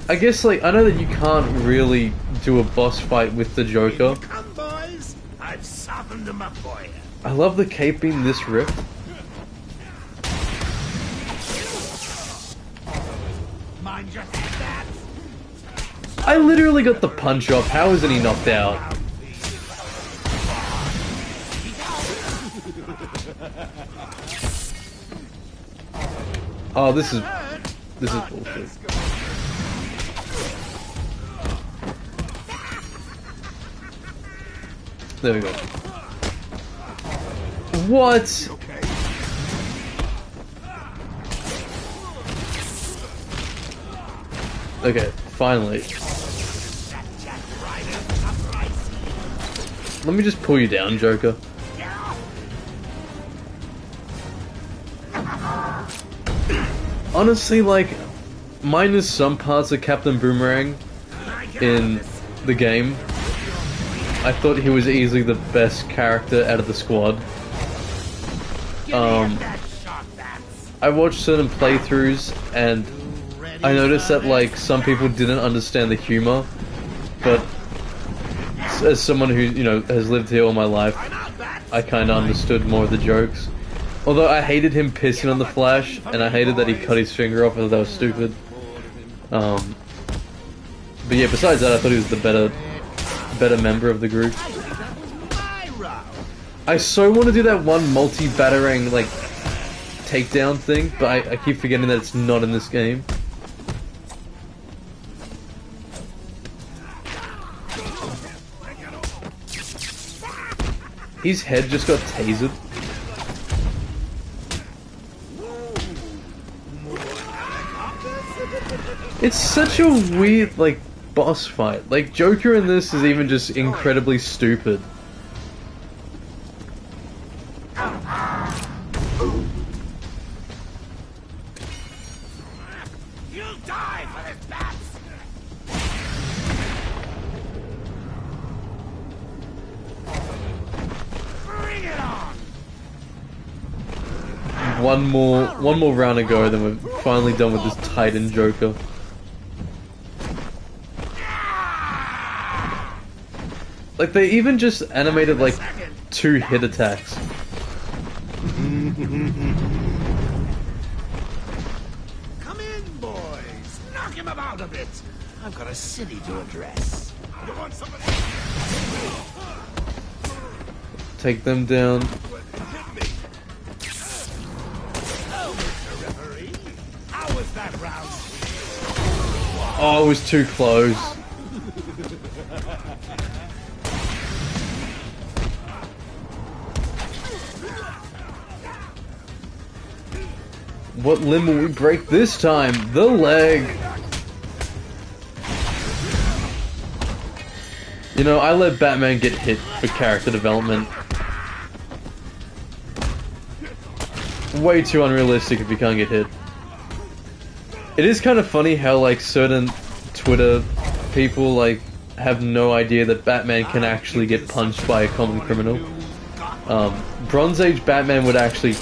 I guess, like, I know that you can't really do a boss fight with the Joker. Come, boys. I've softened them up for you. I love the cape being this ripped. Mind your head, I literally got the punch off. How isn't he knocked out? Oh, this is bullshit. There we go. What? Okay, finally. Let me just pull you down, Joker. Honestly, like, minus some parts of Captain Boomerang in the game, I thought he was easily the best character out of the squad. I watched certain playthroughs and I noticed that, like, some people didn't understand the humor, but as someone who, has lived here all my life, I kinda understood more of the jokes. Although I hated him pissing on the Flash, and I hated that he cut his finger off, I thought that was stupid. But yeah, besides that, I thought he was the better member of the group. I so want to do that one multi-batarang, like, takedown thing, but I keep forgetting that it's not in this game. His head just got tasered. It's such a weird, like, boss fight. Like, Joker in this is even just incredibly stupid. You'll die for this, Bats. Bring it on. One more round to go, then we're finally done with this Titan Joker. Like, they even just animated, like, 2 hit attacks. Come in, boys. Knock him about a bit. I've got a city to address. You want somebody? Take them down. How was that round? Oh, it was too close. What limb will we break this time? The leg! You know, I let Batman get hit for character development. Way too unrealistic if you can't get hit. It is kind of funny how, like, certain Twitter people, like, have no idea that Batman can actually get punched by a common criminal. Bronze Age Batman would actually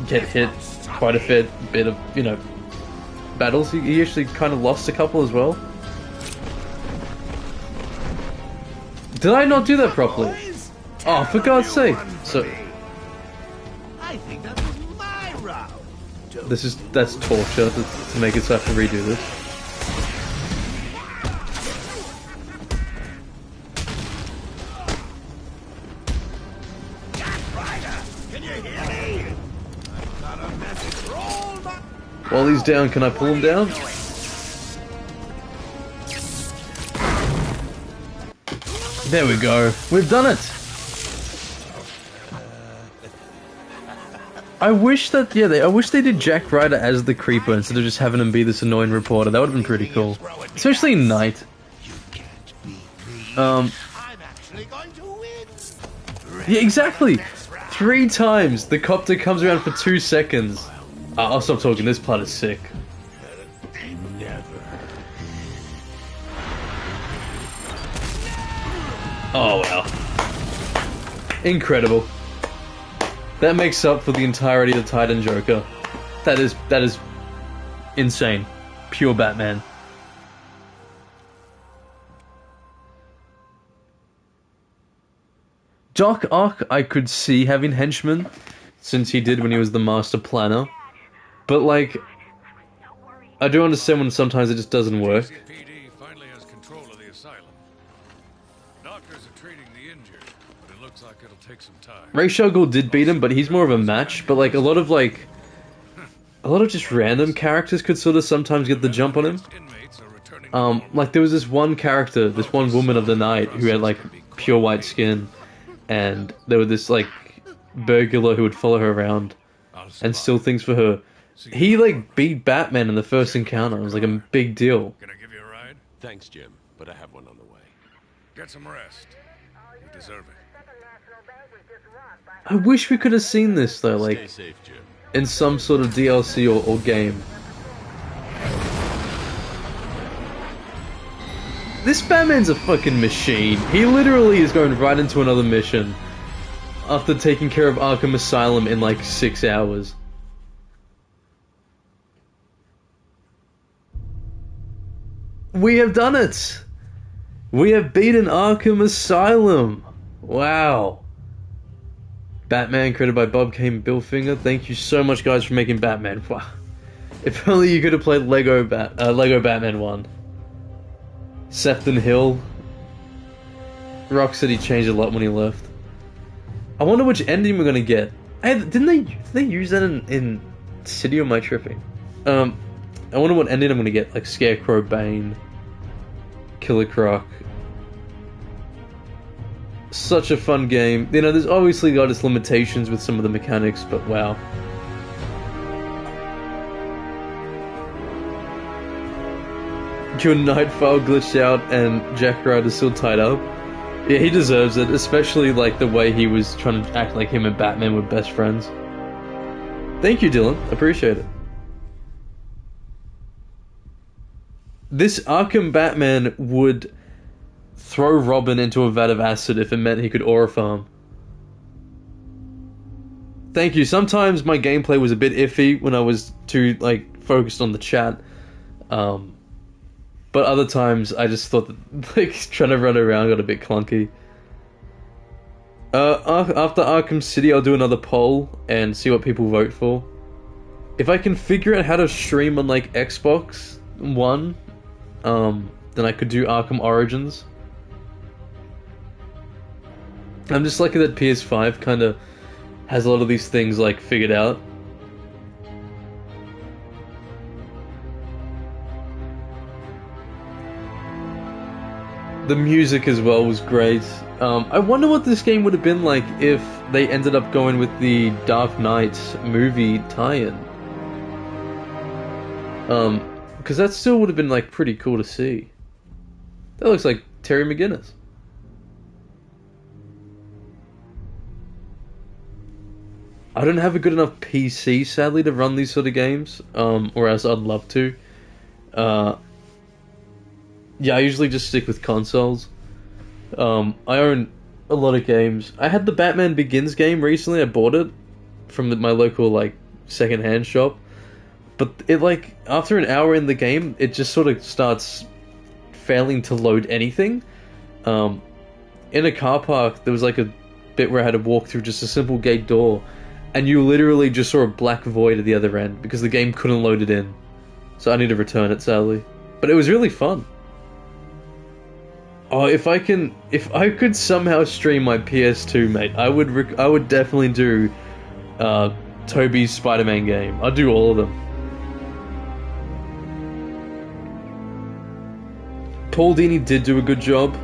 get hit quite a fair bit of, you know, battles. He actually kind of lost a couple as well. Did I not do that properly? Oh, for God's sake! So, I think that was my round. that's torture to make it so I have to redo this. Can you hear me? I've got a message for all my... While he's down, can I pull him down? There we go. We've done it! I wish that, yeah, I wish they did Jack Ryder as the creeper instead of just having him be this annoying reporter. That would have been pretty cool. Especially night. Yeah, exactly! 3 times the copter comes around for 2 seconds. I'll stop talking, this part is sick. Oh wow. Incredible. That makes up for the entirety of the Titan Joker. That is insane. Pure Batman. Doc Ock I could see having henchmen, since he did when he was the master planner. But like, I do understand when sometimes it just doesn't work. PD finally has control of the asylum. Doctors are treating the injured, but it looks like it'll take some time. Ra's al Ghul did beat him, but he's more of a match. But like a lot of just random characters could sort of sometimes get the jump on him. Like there was this one character, this one woman of the night who had like pure white skin, and there was this like burglar who would follow her around and steal things for her. He like beat Batman in the first encounter. It was like a big deal. Can I give you a ride? Thanks, Jim, but I have one on the way. Get some rest. You deserve it. I wish we could have seen this though, like Stay safe, Jim. in some sort of DLC or game. This Batman's a fucking machine. He literally is going right into another mission after taking care of Arkham Asylum in like 6 hours. We have done it! We have beaten Arkham Asylum! Wow. Batman, created by Bob Kane and Bill Finger. Thank you so much, guys, for making Batman. Wow. If only you could have played Lego Batman 1. Sefton Hill. Rocksteady changed a lot when he left. I wonder which ending we're gonna get. Hey, did they use that in City, or am I tripping? I wonder what ending I'm gonna get, like Scarecrow, Bane, Killer Croc. Such a fun game. You know, there's obviously got its limitations with some of the mechanics, but wow. Your night file glitched out and Jack Ryder's still tied up. Yeah, he deserves it, especially like the way he was trying to act like him and Batman were best friends. Thank you, Dylan. Appreciate it. This Arkham Batman would throw Robin into a vat of acid if it meant he could aura farm. Thank you. Sometimes my gameplay was a bit iffy when I was too like focused on the chat. But other times I just thought that like trying to run around got a bit clunky. After Arkham City I'll do another poll and see what people vote for. If I can figure out how to stream on like Xbox One, then I could do Arkham Origins. I'm just lucky that PS5 kind of has a lot of these things like figured out. The music as well was great. I wonder what this game would have been like if they ended up going with the Dark Knight movie tie-in. Because that still would have been like pretty cool to see. That looks like Terry McGinnis. I don't have a good enough PC, sadly, to run these sort of games, or else I'd love to. Yeah, I usually just stick with consoles. I own a lot of games. I had the Batman Begins game recently. I bought it from my local like second-hand shop, but it like after an hour in the game, it just sort of starts failing to load anything. In a car park, there was like a bit where I had to walk through just a simple gate door, and you literally just saw a black void at the other end because the game couldn't load it in. So I need to return it, sadly. But it was really fun. Oh, if I could somehow stream my PS2, mate, I would definitely do Toby's Spider-Man game. I'd do all of them. Paul Dini did do a good job.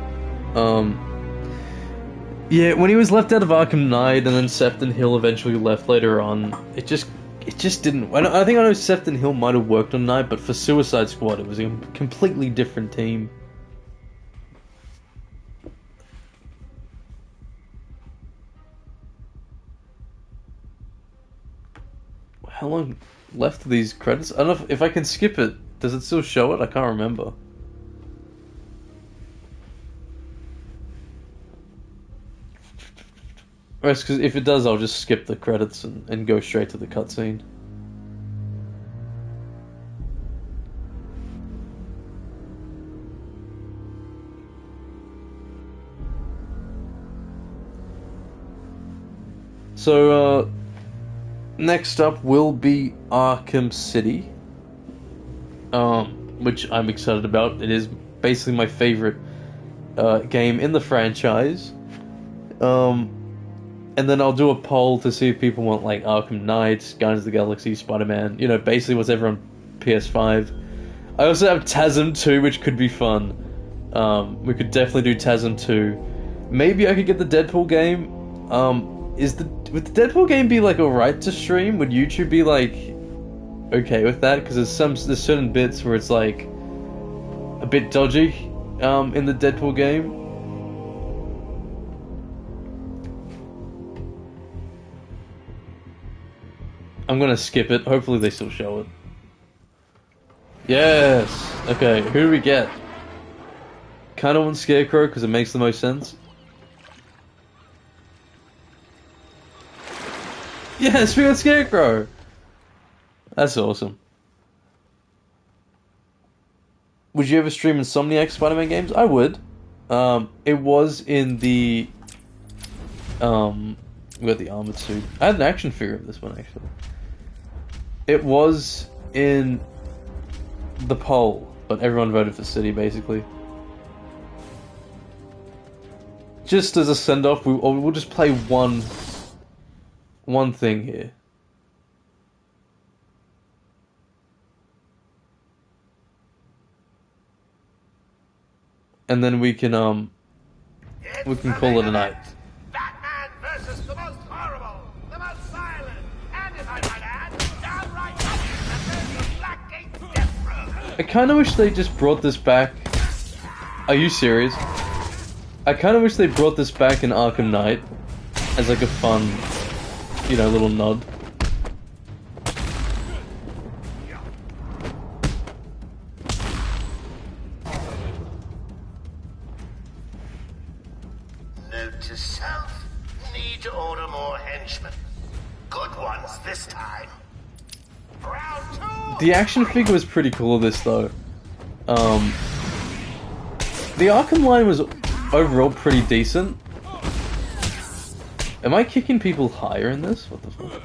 Yeah, when he was left out of Arkham Knight and then Sefton Hill eventually left later on, it just didn't. I think I know Sefton Hill might have worked on Knight, but for Suicide Squad, it was a completely different team. How long left of these credits? I don't know if I can skip it. Does it still show it? I can't remember. Because if it does, I'll just skip the credits and go straight to the cutscene. So, next up will be Arkham City, which I'm excited about. It is basically my favorite game in the franchise. And then I'll do a poll to see if people want like Arkham Knight, Guardians of the Galaxy, Spider-Man, you know, basically whatever on PS5. I also have TASM 2, which could be fun. We could definitely do TASM 2. Maybe I could get the Deadpool game. Would the Deadpool game be like alright to stream? Would YouTube be like okay with that? Because there's certain bits where it's like a bit dodgy in the Deadpool game. I'm gonna skip it. Hopefully they still show it. Yes! Okay, who do we get? Kinda want Scarecrow because it makes the most sense. Yes, we got Scarecrow! That's awesome. Would you ever stream Insomniac Spider-Man games? I would. It was in the... we got the armored suit. I had an action figure of this one, actually. It was in the poll, but everyone voted for City, basically. Just as a send-off, we'll just play one thing here. And then we can call it a night. Batman versus the most horrible, the most violent, and if I might add, downright Blackgate Death Row. I kind of wish they just brought this back. Are you serious? I kind of wish they brought this back in Arkham Knight as like a fun, you know, little nod. Note to self, need to order more henchmen. Good ones this time. Round 2. The action figure was pretty cool, this though. The Arkham line was overall pretty decent. Am I kicking people higher in this? What the fuck?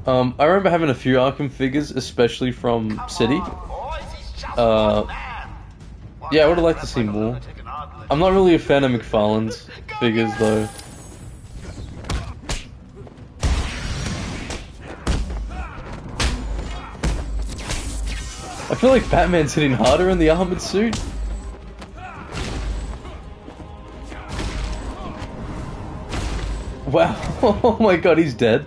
I remember having a few Arkham figures, especially from City. Yeah, I would have liked to see more. I'm not really a fan of McFarlane's figures, though. I feel like Batman's hitting harder in the armored suit. Wow, oh my god, he's dead.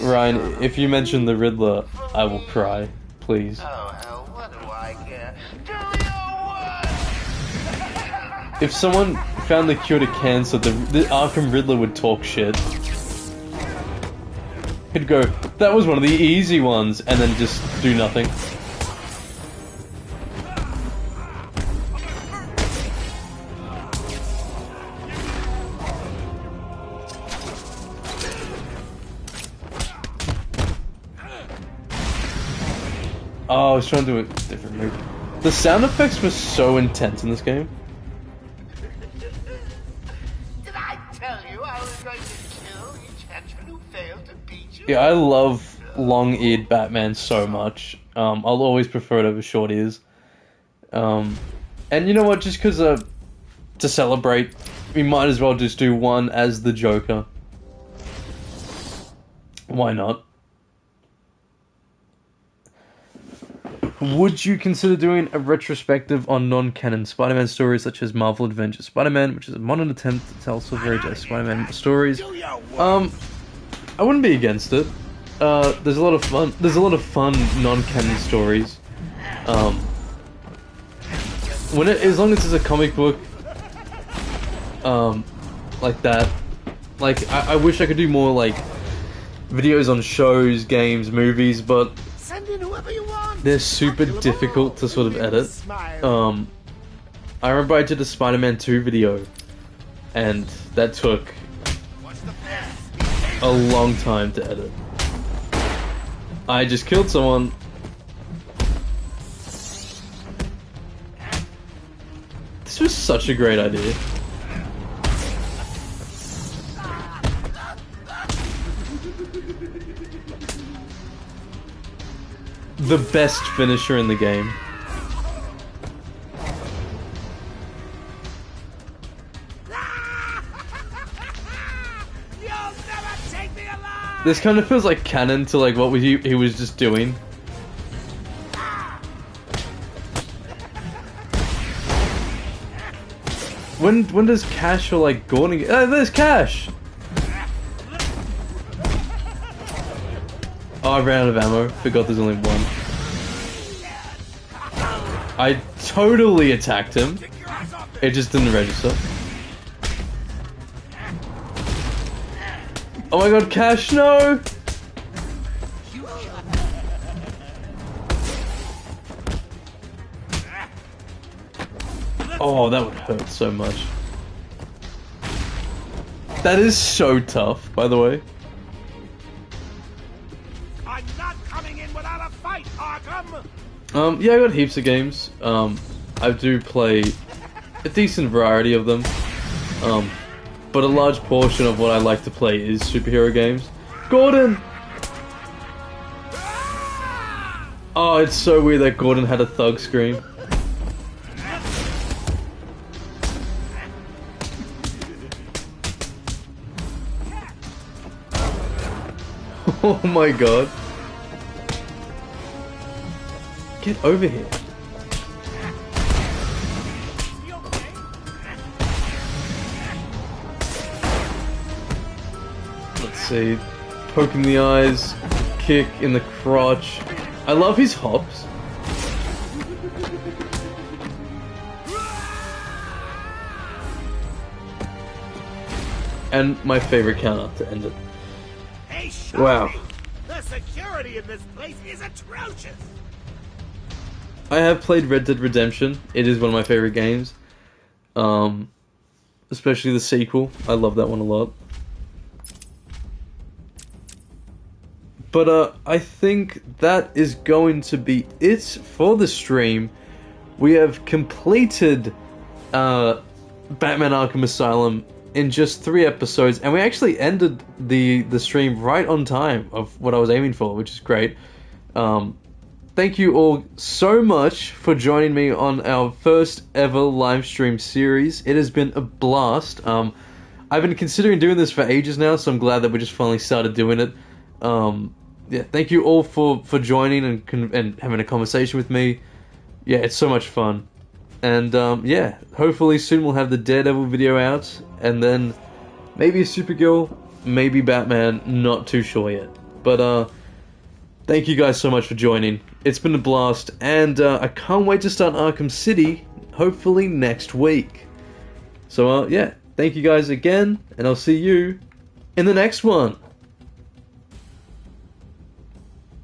Ryan, if you mention the Riddler, I will cry. Please. What do I care? If someone found the cure to cancer, the Arkham Riddler would talk shit. He'd go, that was one of the easy ones, and then just do nothing. Oh, I was trying to do a different move. The sound effects were so intense in this game. Did I tell you I was going to kill each henchman who failed to beat you? Yeah, I love long-eared Batman so much. I'll always prefer it over short ears. And you know what? Just because to celebrate, we might as well just do one as the Joker. Why not? Would you consider doing a retrospective on non-canon Spider-Man stories such as Marvel Adventures Spider-Man, which is a modern attempt to tell Silver Age Spider-Man stories? I wouldn't be against it. There's a lot of fun. There's a lot of fun non-canon stories. As long as it's a comic book, like that. Like I wish I could do more like videos on shows, games, movies, but they're super difficult to sort of edit. I remember I did a Spider-Man 2 video, and that took a long time to edit. I just killed someone. This was such a great idea. The best finisher in the game. This kind of feels like canon to like what he was just doing. When does Cash or like Gordon get... Oh, there's Cash! Oh, I ran out of ammo. Forgot there's only one. I totally attacked him. It just didn't register. Oh my god, Cash, no! Oh, that would hurt so much. That is so tough, by the way. I'm not coming in without a fight, Arkham! Yeah, I got heaps of games. I do play a decent variety of them. But a large portion of what I like to play is superhero games. Gordon! Oh, it's so weird that Gordon had a thug scream. Oh my god. Get over here. Let's see. Poke in the eyes, kick in the crotch. I love his hops. And my favorite counter to end it. Wow. The security in this place is atrocious. I have played Red Dead Redemption. It is one of my favorite games. Especially the sequel. I love that one a lot. But I think that is going to be it for the stream. We have completed Batman Arkham Asylum in just 3 episodes, and we actually ended the stream right on time of what I was aiming for, which is great. Thank you all so much for joining me on our first ever live stream series. It has been a blast. I've been considering doing this for ages now, so I'm glad that we just finally started doing it. Yeah, thank you all for joining and having a conversation with me. Yeah, it's so much fun. And yeah, hopefully soon we'll have the Daredevil video out, and then maybe a Supergirl, maybe Batman, not too sure yet. But thank you guys so much for joining. It's been a blast, and I can't wait to start Arkham City, hopefully next week. So yeah, thank you guys again, and I'll see you in the next one.